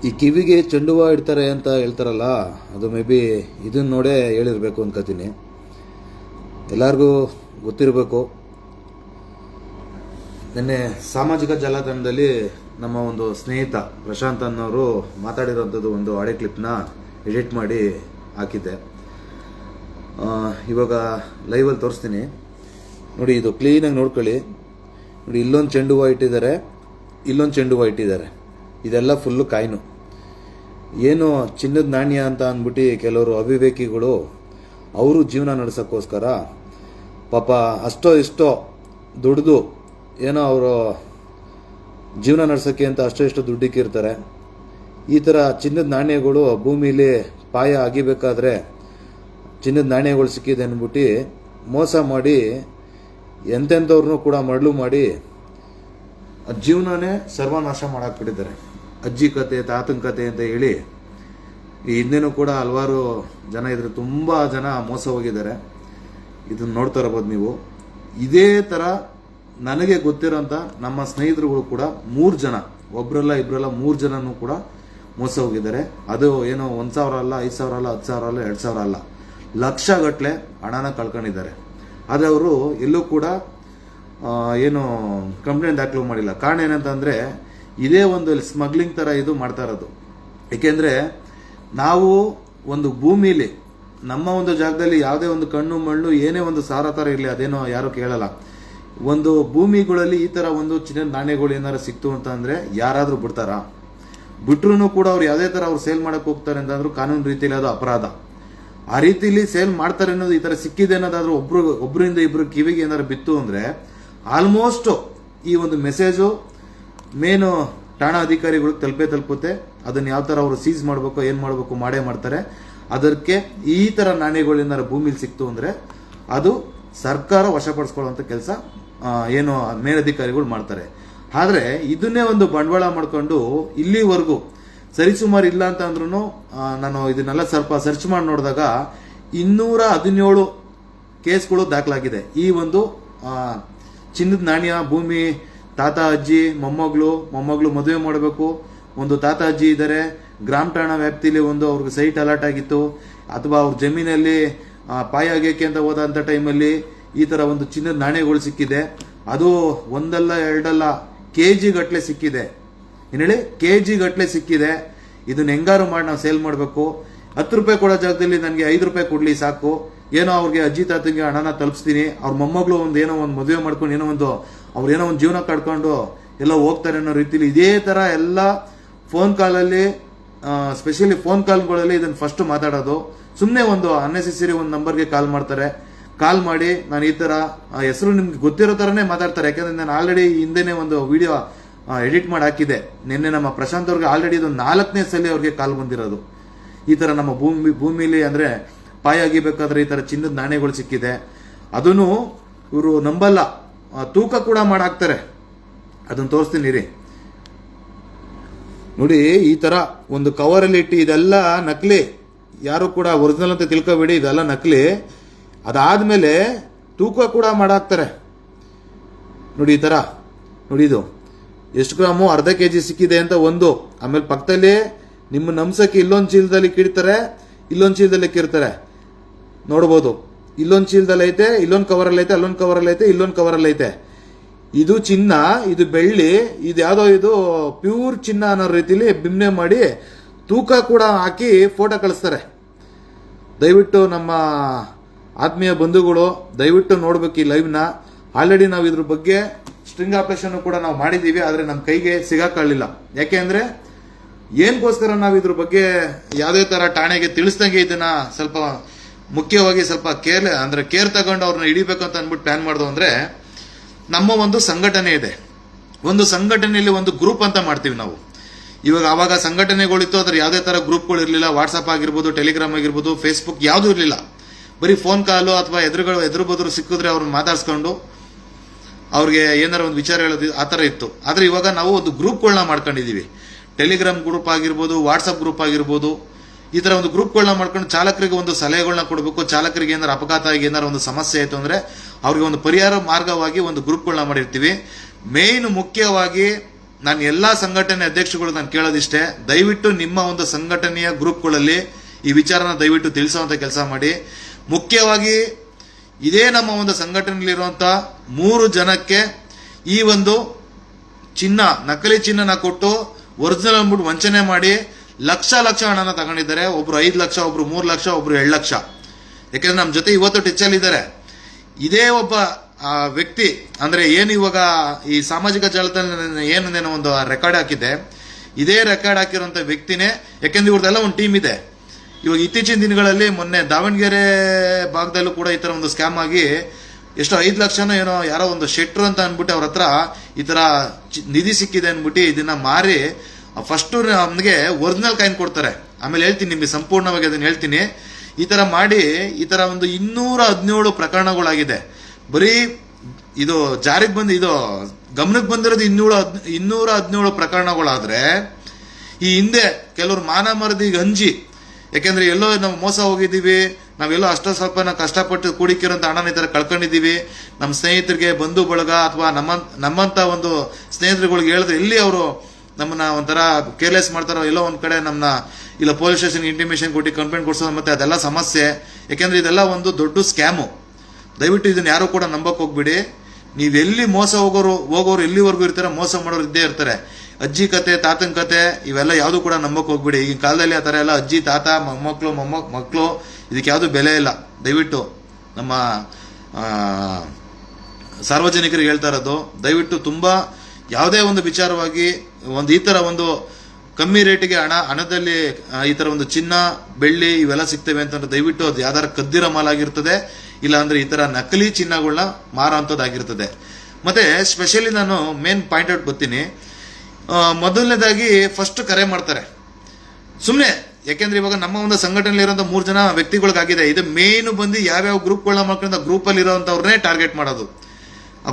ಈ ಕಿವಿಗೆ ಚೆಂಡು ಹೂವು ಇಡ್ತಾರೆ ಅಂತ ಹೇಳ್ತಾರಲ್ಲ, ಅದು ಮೇ ಬಿ ಇದನ್ನು ನೋಡೇ ಹೇಳಿರಬೇಕು ಅನ್ಕೋತೀನಿ. ಎಲ್ಲರಿಗೂ ಗೊತ್ತಿರಬೇಕು. ನಿನ್ನೆ ಸಾಮಾಜಿಕ ಜಾಲತಾಣದಲ್ಲಿ ನಮ್ಮ ಒಂದು ಸ್ನೇಹಿತ ಪ್ರಶಾಂತ್ ಅನ್ನೋರು ಮಾತಾಡಿರೋಂಥದ್ದು ಒಂದು ಆಡಿಯೋ ಕ್ಲಿಪ್ನ ಎಡಿಟ್ ಮಾಡಿ ಹಾಕಿದ್ದೆ. ಇವಾಗ ಲೈವಲ್ಲಿ ತೋರಿಸ್ತೀನಿ ನೋಡಿ. ಇದು ಕ್ಲೀನಾಗಿ ನೋಡ್ಕೊಳ್ಳಿ. ನೋಡಿ, ಇಲ್ಲೊಂದು ಚೆಂಡು ಹೂವು ಇಟ್ಟಿದ್ದಾರೆ, ಇಲ್ಲೊಂದು ಚೆಂಡು ಹೂವು ಇಟ್ಟಿದ್ದಾರೆ. ಇದೆಲ್ಲ ಫುಲ್ಲು ಕಾಯಿನು. ಏನು ಚಿನ್ನದ ನಾಣ್ಯ ಅಂತ ಅಂದ್ಬಿಟ್ಟು ಕೆಲವರು ಅವಿವೇಕಿಗಳು ಅವರು ಜೀವನ ನಡೆಸೋಕ್ಕೋಸ್ಕರ ಪಾಪ ಅಷ್ಟೋ ಇಷ್ಟೋ ದುಡ್ದು ಏನೋ ಅವರು ಜೀವನ ನಡೆಸೋಕ್ಕೆ ಅಂತ ಅಷ್ಟೋ ಇಷ್ಟೋ ದುಡ್ಡಿಕ್ಕಿರ್ತಾರೆ. ಈ ಥರ ಚಿನ್ನದ ನಾಣ್ಯಗಳು ಭೂಮಿಲಿ ಪಾಯ ಅಗಿಬೇಕಾದ್ರೆ ಚಿನ್ನದ ನಾಣ್ಯಗಳು ಸಿಕ್ಕಿದೆ ಅಂದ್ಬಿಟ್ಟು ಮೋಸ ಮಾಡಿ ಎಂತೆಂಥವ್ರನ್ನೂ ಕೂಡ ಮರಳು ಮಾಡಿ ಜೀವನನೇ ಸರ್ವನಾಶ ಮಾಡಾಕ್ಬಿಟ್ಟಿದ್ದಾರೆ. ಅಜ್ಜಿ ಕತೆ, ತಾತನ ಕತೆ ಅಂತ ಹೇಳಿ ಈ ಹಿಂದೆನೂ ಕೂಡ ಹಲವಾರು ಜನ ಇದ್ರೆ ತುಂಬ ಜನ ಮೋಸ ಹೋಗಿದ್ದಾರೆ. ಇದನ್ನು ನೋಡ್ತಾ ಇರ್ಬೋದು ನೀವು. ಇದೇ ಥರ ನನಗೆ ಗೊತ್ತಿರೋಂಥ ನಮ್ಮ ಸ್ನೇಹಿತರುಗಳು ಕೂಡ 3 ಜನ, ಒಬ್ಬರಲ್ಲ ಇಬ್ಬರಲ್ಲ 3 ಜನನೂ ಕೂಡ ಮೋಸ ಹೋಗಿದ್ದಾರೆ. ಅದು ಏನೋ 1,000 ಅಲ್ಲ, 5,000 ಅಲ್ಲ, 10,000 ಅಲ್ಲ, 2,000 ಅಲ್ಲ, ಲಕ್ಷಗಟ್ಟಲೆ ಹಣನ ಕಳ್ಕೊಂಡಿದ್ದಾರೆ. ಆದರೆ ಅವರು ಎಲ್ಲೂ ಕೂಡ ಏನು ಕಂಪ್ಲೇಂಟ್ ದಾಖಲು ಮಾಡಿಲ್ಲ. ಕಾರಣ ಏನಂತಂದರೆ ಇದೇ ಒಂದು ಸ್ಮಗ್ಲಿಂಗ್ ಥರ ಇದು ಮಾಡ್ತಾ ಇರೋದು. ಏಕೆಂದರೆ ನಾವು ಒಂದು ಭೂಮಿಲಿ ನಮ್ಮ ಒಂದು ಜಾಗದಲ್ಲಿ ಯಾವುದೇ ಒಂದು ಕಣ್ಣು ಮಣ್ಣು ಏನೇ ಒಂದು ಸಾರ ಥರ ಇರಲಿ, ಅದೇನೋ ಯಾರು ಕೇಳಲ್ಲ. ಒಂದು ಭೂಮಿಗಳಲ್ಲಿ ಈ ಥರ ಒಂದು ಚಿನ್ನದ ನಾಣ್ಯಗಳು ಏನಾರು ಸಿಕ್ತು ಅಂತ ಅಂದರೆ ಯಾರಾದರೂ ಬಿಡ್ತಾರಾ? ಬಿಟ್ರೂ ಕೂಡ ಅವ್ರು ಯಾವುದೇ ಥರ ಅವ್ರು ಸೇಲ್ ಮಾಡೋಕ್ಕೆ ಹೋಗ್ತಾರೆ ಅಂತಂದ್ರೂ ಕಾನೂನು ರೀತಿಯಲ್ಲಿ ಅದು ಅಪರಾಧ. ಆ ರೀತಿಯಲ್ಲಿ ಸೇಲ್ ಮಾಡ್ತಾರೆ ಅನ್ನೋದು, ಈ ಥರ ಸಿಕ್ಕಿದೆ ಅನ್ನೋದಾದ್ರೂ ಒಬ್ಬರಿಂದ ಇಬ್ಬರು ಕಿವಿಗೆ ಏನಾದ್ರು ಬಿತ್ತು ಅಂದರೆ ಆಲ್ಮೋಸ್ಟ್ ಈ ಒಂದು ಮೆಸೇಜು ಮೇನು ಠಾಣಾ ಅಧಿಕಾರಿಗಳಿಗೆ ತಲುಪುತ್ತೆ. ಅದನ್ನು ಯಾವ ಥರ ಅವರು ಸೀಸ್ ಮಾಡಬೇಕು, ಏನು ಮಾಡಬೇಕು ಮಾಡೇ ಮಾಡ್ತಾರೆ. ಅದಕ್ಕೆ ಈ ಥರ ನಾಣ್ಯಗಳು ಏನಾರು ಭೂಮಿಲಿ ಸಿಕ್ತು ಅಂದರೆ ಅದು ಸರ್ಕಾರ ವಶಪಡಿಸ್ಕೊಳ್ಳುವಂಥ ಕೆಲಸ ಏನು ಮೇಲಧಿಕಾರಿಗಳು ಮಾಡ್ತಾರೆ. ಆದರೆ ಇದನ್ನೇ ಒಂದು ಬಂಡವಾಳ ಮಾಡಿಕೊಂಡು ಇಲ್ಲಿವರೆಗೂ ಸರಿಸುಮಾರು ಇಲ್ಲ ಅಂತ ಅಂದ್ರೂ ನಾನು ಇದನ್ನೆಲ್ಲ ಸ್ವಲ್ಪ ಸರ್ಚ್ ಮಾಡಿ ನೋಡಿದಾಗ 217 ಕೇಸ್ಗಳು ದಾಖಲಾಗಿದೆ. ಈ ಒಂದು ಚಿನ್ನದ ನಾಣ್ಯ ಭೂಮಿ ತಾತ ಅಜ್ಜಿ ಮೊಮ್ಮಗಳು ಮದುವೆ ಮಾಡಬೇಕು, ಒಂದು ತಾತ ಅಜ್ಜಿ ಇದ್ದಾರೆ, ಗ್ರಾಮ ಠಾಣಾ ವ್ಯಾಪ್ತಿಲಿ ಒಂದು ಅವ್ರಿಗೆ ಸೈಟ್ ಅಲಾಟ್ ಆಗಿತ್ತು, ಅಥವಾ ಅವ್ರ ಜಮೀನಲ್ಲಿ ಪಾಯ ಆಗ್ಯಕ್ಕೆ ಅಂತ ಹೋದಂಥ ಟೈಮಲ್ಲಿ ಈ ಥರ ಒಂದು ಚಿನ್ನದ ನಾಣ್ಯಗಳು ಸಿಕ್ಕಿದೆ. ಅದು ಒಂದಲ್ಲ ಎರಡಲ್ಲ KG ಗಟ್ಟಲೆ ಸಿಕ್ಕಿದೆ. ಏನು ಹೇಳಿ, KG ಗಟ್ಟಲೆ ಸಿಕ್ಕಿದೆ. ಇದನ್ನ ಹೆಂಗಾರು ಮಾಡಿ ನಾವು ಸೇಲ್ ಮಾಡಬೇಕು. 10 ರೂಪಾಯಿ ಕೊಡೋ ಜಾಗದಲ್ಲಿ ನನಗೆ 5 ರೂಪಾಯಿ ಕೊಡ್ಲಿ ಸಾಕು, ಏನೋ ಅವ್ರಿಗೆ ಅಜ್ಜಿ ತಾತಂಗೆ ಹಣನ ತಲುಪಿಸ್ತೀನಿ, ಅವ್ರ ಮೊಮ್ಮಗಳು ಏನೋ ಒಂದು ಮದುವೆ ಮಾಡ್ಕೊಂಡು ಅವ್ರೇನೋ ಒಂದು ಜೀವನ ಕಟ್ಕೊಂಡು ಎಲ್ಲ ಹೋಗ್ತಾರೆ ಅನ್ನೋ ರೀತಿಲಿ ಇದೇ ಥರ ಎಲ್ಲ ಫೋನ್ ಕಾಲಲ್ಲಿ, ಸ್ಪೆಷಲಿ ಫೋನ್ ಕಾಲ್ಗಳಲ್ಲಿ ಇದನ್ನು ಫಸ್ಟ್ ಮಾತಾಡೋದು. ಸುಮ್ಮನೆ ಒಂದು ಅನ್ನೆಸೆಸರಿ ಒಂದು ನಂಬರ್ಗೆ ಕಾಲ್ ಮಾಡ್ತಾರೆ. ಕಾಲ್ ಮಾಡಿ ನಾನು ಈ ಥರ ಹೆಸರು ನಿಮ್ಗೆ ಗೊತ್ತಿರೋ ಥರನೇ ಮಾತಾಡ್ತಾರೆ. ಯಾಕಂದರೆ ನಾನು ಆಲ್ರೆಡಿ ಹಿಂದೆನೇ ಒಂದು ವಿಡಿಯೋ ಎಡಿಟ್ ಮಾಡಿ ಹಾಕಿದೆ. ನಿನ್ನೆ ನಮ್ಮ ಪ್ರಶಾಂತ್ ಅವ್ರಿಗೆ ಆಲ್ರೆಡಿ ಇದು 4ನೇ ಸಲ ಅವ್ರಿಗೆ ಕಾಲ್ ಬಂದಿರೋದು. ಈ ಥರ ನಮ್ಮ ಭೂಮಿಲಿ ಅಂದರೆ ಪಾಯ ಅಗಿಬೇಕಾದ್ರೆ ಈ ಥರ ಚಿನ್ನದ ನಾಣ್ಯಗಳು ಸಿಕ್ಕಿದೆ. ಅದನ್ನು ಇವರು ನಂಬಲ್ಲ, ತೂಕ ಕೂಡ ಮಾಡಾಕ್ತಾರೆ. ಅದನ್ನು ತೋರಿಸ್ತೀನಿ ರೀ. ನೋಡಿ, ಈ ಥರ ಒಂದು ಕವರಲ್ಲಿ ಇಟ್ಟು ಇದೆಲ್ಲ ನಕಲಿ, ಯಾರು ಕೂಡ ಒರಿಜಿನಲ್ ಅಂತ ತಿಳ್ಕೊಬೇಡಿ, ಇದೆಲ್ಲ ನಕಲಿ. ಅದಾದಮೇಲೆ ತೂಕ ಕೂಡ ಮಾಡಾಕ್ತಾರೆ. ನೋಡಿ ಈ ಥರ, ನೋಡಿ ಇದು ಎಷ್ಟು ಗ್ರಾಮು, ಅರ್ಧ KG ಸಿಕ್ಕಿದೆ ಅಂತ ಒಂದು. ಆಮೇಲೆ ಪಕ್ಕದಲ್ಲಿ ನಿಮ್ಮ ನಂಬಿಸಕ್ಕೆ ಇಲ್ಲೊಂದು ಚೀಲದಲ್ಲಿ ಕಿಡ್ತಾರೆ, ಇಲ್ಲೊಂದು ಚೀಲದಲ್ಲಿ ಕಿರ್ತಾರೆ. ನೋಡ್ಬೋದು, ಇಲ್ಲೊಂದು ಚೀಲದಲ್ಲಿ ಐತೆ, ಇಲ್ಲೊಂದು ಕವರಲ್ಲಿ ಐತೆ, ಅಲ್ಲೊಂದು ಕವರಲ್ಲಿ ಐತೆ, ಇಲ್ಲೊಂದು ಕವರಲ್ಲಿ ಐತೆ. ಇದು ಚಿನ್ನ, ಇದು ಬೆಳ್ಳಿ, ಇದು ಯಾವುದೋ ಇದು ಪ್ಯೂರ್ ಚಿನ್ನ ಅನ್ನೋ ರೀತಿಲಿ ಬಿಂಬನೆ ಮಾಡಿ ತೂಕ ಕೂಡ ಹಾಕಿ ಫೋಟೋ ಕಳಿಸ್ತಾರೆ. ದಯವಿಟ್ಟು ನಮ್ಮ ಆತ್ಮೀಯ ಬಂಧುಗಳು ದಯವಿಟ್ಟು ನೋಡ್ಬೇಕು ಈ ಲೈವ್ನ. ಆಲ್ರೆಡಿ ನಾವು ಇದ್ರ ಬಗ್ಗೆ ಸ್ಟ್ರಿಂಗ್ ಆಪರೇಷನ್ ಕೂಡ ನಾವು ಮಾಡಿದ್ದೀವಿ, ಆದರೆ ನಮ್ಮ ಕೈಗೆ ಸಿಗಾಕೊಳ್ಳಿಲ್ಲ. ಯಾಕೆ ಅಂದರೆ ಏನಕ್ಕೋಸ್ಕರ ನಾವು ಇದ್ರ ಬಗ್ಗೆ ಯಾವುದೇ ಥರ ಠಾಣೆಗೆ ತಿಳಿಸ್ದಂಗೆ ಇದನ್ನ ಸ್ವಲ್ಪ ಮುಖ್ಯವಾಗಿ ಸ್ವಲ್ಪ ಕೇರ್ ತಗೊಂಡು ಅವ್ರನ್ನ ಹಿಡಿಬೇಕು ಅಂತ ಅಂದ್ಬಿಟ್ಟು ಪ್ಲಾನ್ ಮಾಡೋದು. ಅಂದರೆ ನಮ್ಮ ಒಂದು ಸಂಘಟನೆ ಇದೆ. ಒಂದು ಸಂಘಟನೆಯಲ್ಲಿ ಒಂದು ಗ್ರೂಪ್ ಅಂತ ಮಾಡ್ತೀವಿ ನಾವು. ಆವಾಗ ಸಂಘಟನೆಗಳಿತ್ತು, ಅದ್ರ ಯಾವುದೇ ಥರ ಗ್ರೂಪ್ಗಳು ಇರಲಿಲ್ಲ. ವಾಟ್ಸಪ್ ಆಗಿರ್ಬೋದು, ಟೆಲಿಗ್ರಾಮ್ ಆಗಿರ್ಬೋದು, ಫೇಸ್ಬುಕ್ ಯಾವುದೂ ಇರಲಿಲ್ಲ. ಬರೀ ಫೋನ್ ಕಾಲು ಅಥವಾ ಎದುರು ಬದ್ರು ಸಿಕ್ಕಿದ್ರೆ ಅವ್ರನ್ನ ಮಾತಾಡ್ಸ್ಕೊಂಡು ಅವ್ರಿಗೆ ಏನಾರು ಒಂದು ವಿಚಾರ ಹೇಳೋದು, ಆ ಥರ ಇತ್ತು. ಆದರೆ ಇವಾಗ ನಾವು ಒಂದು ಗ್ರೂಪ್ಗಳನ್ನ ಮಾಡ್ಕೊಂಡಿದ್ದೀವಿ. ಟೆಲಿಗ್ರಾಮ್ ಗ್ರೂಪ್ ಆಗಿರ್ಬೋದು, ವಾಟ್ಸಪ್ ಗ್ರೂಪ್ ಆಗಿರ್ಬೋದು, ಈ ಥರ ಒಂದು ಗ್ರೂಪ್ಗಳನ್ನ ಮಾಡ್ಕೊಂಡು ಚಾಲಕರಿಗೆ ಒಂದು ಸಲಹೆಗಳನ್ನ ಕೊಡಬೇಕು. ಚಾಲಕರಿಗೆ ಏನಾರು ಅಪಘಾತ ಆಗಿ ಏನಾರು ಒಂದು ಸಮಸ್ಯೆ ಆಯಿತು ಅಂದರೆ ಅವ್ರಿಗೆ ಒಂದು ಪರಿಹಾರ ಮಾರ್ಗವಾಗಿ ಒಂದು ಗ್ರೂಪ್ಗಳನ್ನ ಮಾಡಿರ್ತೀವಿ. ಮೇನ್ ಮುಖ್ಯವಾಗಿ ನಾನು ಎಲ್ಲ ಸಂಘಟನೆ ಅಧ್ಯಕ್ಷಗಳು ನಾನು ಕೇಳೋದಿಷ್ಟೇ, ದಯವಿಟ್ಟು ನಿಮ್ಮ ಒಂದು ಸಂಘಟನೆಯ ಗ್ರೂಪ್ಗಳಲ್ಲಿ ಈ ವಿಚಾರನ ದಯವಿಟ್ಟು ತಿಳಿಸುವಂತ ಕೆಲಸ ಮಾಡಿ. ಮುಖ್ಯವಾಗಿ ಇದೇ ನಮ್ಮ ಒಂದು ಸಂಘಟನೆಯಲ್ಲಿರುವಂತ 3 ಜನಕ್ಕೆ ಈ ಒಂದು ನಕಲಿ ಚಿನ್ನನ ಕೊಟ್ಟು ಒರಿಜಿನಲ್ ಅಂದ್ಬಿಟ್ಟು ವಂಚನೆ ಮಾಡಿ ಲಕ್ಷ ಹಣನ ತಗೊಂಡಿದ್ದಾರೆ. ಒಬ್ರು 5 ಲಕ್ಷ, ಒಬ್ರು 3 ಲಕ್ಷ, ಒಬ್ರು 2 ಲಕ್ಷ. ಯಾಕಂದ್ರೆ ನಮ್ಮ ಜೊತೆ ಇವತ್ತು ಟಚ್ ಇದ್ದಾರೆ. ಇದೇ ಒಬ್ಬ ವ್ಯಕ್ತಿ ಅಂದ್ರೆ ಏನು ಇವಾಗ ಈ ಸಾಮಾಜಿಕ ಜಾಲತಾಣ ಏನೇನೋ ಒಂದು ರೆಕಾರ್ಡ್ ಹಾಕಿದೆ, ಇದೇ ರೆಕಾರ್ಡ್ ಹಾಕಿರೋಂಥ ವ್ಯಕ್ತಿನೇ. ಯಾಕೆಂದ್ರೆ ಇವ್ರದೆಲ್ಲ ಒಂದು ಟೀಮ್ ಇದೆ. ಇವಾಗ ಇತ್ತೀಚಿನ ದಿನಗಳಲ್ಲಿ ಮೊನ್ನೆ ದಾವಣಗೆರೆ ಭಾಗದಲ್ಲೂ ಕೂಡ ಈ ತರ ಒಂದು ಸ್ಕ್ಯಾಮ್ ಆಗಿ ಎಷ್ಟೋ 5 ಲಕ್ಷನೋ ಏನೋ ಯಾರೋ ಒಂದು ಶೆಟ್ರು ಅಂತ ಅಂದ್ಬಿಟ್ಟು ಅವ್ರ ಹತ್ರ ಈ ತರ ನಿಧಿ ಸಿಕ್ಕಿದೆ ಅಂದ್ಬಿಟ್ಟು ಇದನ್ನ ಮಾರಿ ಫಸ್ಟ್ ನಮ್ಗೆ ಒರಿಜಿನಲ್ ಕಾಯಿನ್ ಕೊಡ್ತಾರೆ. ಆಮೇಲೆ ಹೇಳ್ತೀನಿ ನಿಮ್ಗೆ ಸಂಪೂರ್ಣವಾಗಿ ಅದನ್ನ ಹೇಳ್ತೀನಿ. ಈ ತರ ಮಾಡಿ ಈ ತರ ಒಂದು 217 ಪ್ರಕರಣಗಳಾಗಿದೆ. ಬರೀ ಇದು ಜಾರಿಗೆ ಬಂದು ಇದು ಗಮನಕ್ಕೆ ಬಂದಿರೋದು 217 ಪ್ರಕರಣಗಳಾದ್ರೆ ಈ ಹಿಂದೆ ಕೆಲವರು ಮಾನ ಮರದಿಗೆ ಅಂಜಿ, ಯಾಕೆಂದ್ರೆ ಎಲ್ಲೋ ನಾವು ಮೋಸ ಹೋಗಿದ್ದೀವಿ, ನಾವೆಲ್ಲೋ ಅಷ್ಟೋ ಸ್ವಲ್ಪ ಕಷ್ಟಪಟ್ಟು ಕೂಡಿಕಿರೋಂಥ ಹಣನ ಈ ತರ ಕಳ್ಕೊಂಡಿದ್ದೀವಿ, ನಮ್ಮ ಸ್ನೇಹಿತರಿಗೆ ಬಂಧು ಬಳಗ ಅಥವಾ ನಮ್ಮಂತ ಒಂದು ಸ್ನೇಹಿತರುಗಳಿಗೆ ಹೇಳಿದ್ರೆ ಎಲ್ಲಿ ಅವರು ನಮ್ಮನ್ನ ಒಂಥರ ಕೇರ್ಲೆಸ್ ಮಾಡ್ತಾರೋ, ಎಲ್ಲೋ ಒಂದ್ ಕಡೆ ನಮ್ಮನ್ನ ಇಲ್ಲ ಪೊಲೀಸ್ ಸ್ಟೇಷನ್ ಇಂಟಿಮೇಷನ್ ಕೊಟ್ಟು ಕಂಪ್ಲೇಂಟ್ ಕೊಡ್ಸೋದು, ಮತ್ತೆ ಅದೆಲ್ಲ ಸಮಸ್ಯೆ. ಯಾಕೆಂದ್ರೆ ಇದೆಲ್ಲ ಒಂದು ದೊಡ್ಡ ಸ್ಕ್ಯಾಮು. ದಯವಿಟ್ಟು ಇದನ್ನ ಯಾರು ಕೂಡ ನಂಬಕ್ ಹೋಗ್ಬಿಡಿ. ನೀವೆಲ್ಲಿ ಮೋಸ ಹೋಗೋರು ಎಲ್ಲಿವರೆಗೂ ಇರ್ತಾರೆ, ಮೋಸ ಮಾಡೋರು ಇದ್ದೇ ಇರ್ತಾರೆ. ಅಜ್ಜಿ ಕತೆ, ತಾತನ ಕತೆ ಇವೆಲ್ಲ ಯಾವುದು ಕೂಡ ನಂಬಕ್ ಹೋಗ್ಬಿಡಿ. ಈಗಿನ ಕಾಲದಲ್ಲಿ ಆ ತರ ಎಲ್ಲ ಅಜ್ಜಿ, ತಾತ, ಮಕ್ಕಳು ಇದಕ್ಕೆ ಯಾವುದು ಬೆಲೆ ಇಲ್ಲ. ದಯವಿಟ್ಟು ನಮ್ಮ ಸಾರ್ವಜನಿಕರಿಗೆ ಹೇಳ್ತಾ ಇರೋದು, ದಯವಿಟ್ಟು ತುಂಬಾ ಯಾವುದೇ ಒಂದು ವಿಚಾರವಾಗಿ ಈ ತರ ಒಂದು ಕಮ್ಮಿ ರೇಟಿಗೆ ಹಣದಲ್ಲಿ ಈ ತರ ಒಂದು ಚಿನ್ನ, ಬೆಳ್ಳಿ ಇವೆಲ್ಲ ಸಿಗ್ತವೆ ಅಂತಂದ್ರೆ ದಯವಿಟ್ಟು ಅದು ಯಾವ್ದಾರ ಕದ್ದಿರೋ ಮಾಲ್ ಆಗಿರ್ತದೆ, ಇಲ್ಲ ಅಂದ್ರೆ ಈ ತರ ನಕಲಿ ಚಿನ್ನಗಳನ್ನ ಮಾರೋಂಥದ್ದಾಗಿರ್ತದೆ. ಮತ್ತೆ ಸ್ಪೆಷಲಿ ನಾನು ಮೇನ್ ಪಾಯಿಂಟ್ ಔಟ್ ಬರ್ತೀನಿ. ಮೊದಲನೇದಾಗಿ ಫಸ್ಟ್ ಕರೆ ಮಾಡ್ತಾರೆ ಸುಮ್ನೆ. ಯಾಕೆಂದ್ರೆ ಇವಾಗ ನಮ್ಮ ಒಂದು ಸಂಘಟನೆಯಲ್ಲಿ ಇರುವಂತ 3 ಜನ ವ್ಯಕ್ತಿಗಳಿಗಾಗಿದೆ. ಇದು ಮೇನ್ ಬಂದು ಯಾವ್ಯಾವ ಗ್ರೂಪ್ಗಳನ್ನ ಮಾಡ್ಕೊಂಡು ಗ್ರೂಪ್ ಅಲ್ಲಿ ಇರೋಂಥವ್ರನ್ನೇ ಟಾರ್ಗೆಟ್ ಮಾಡೋದು.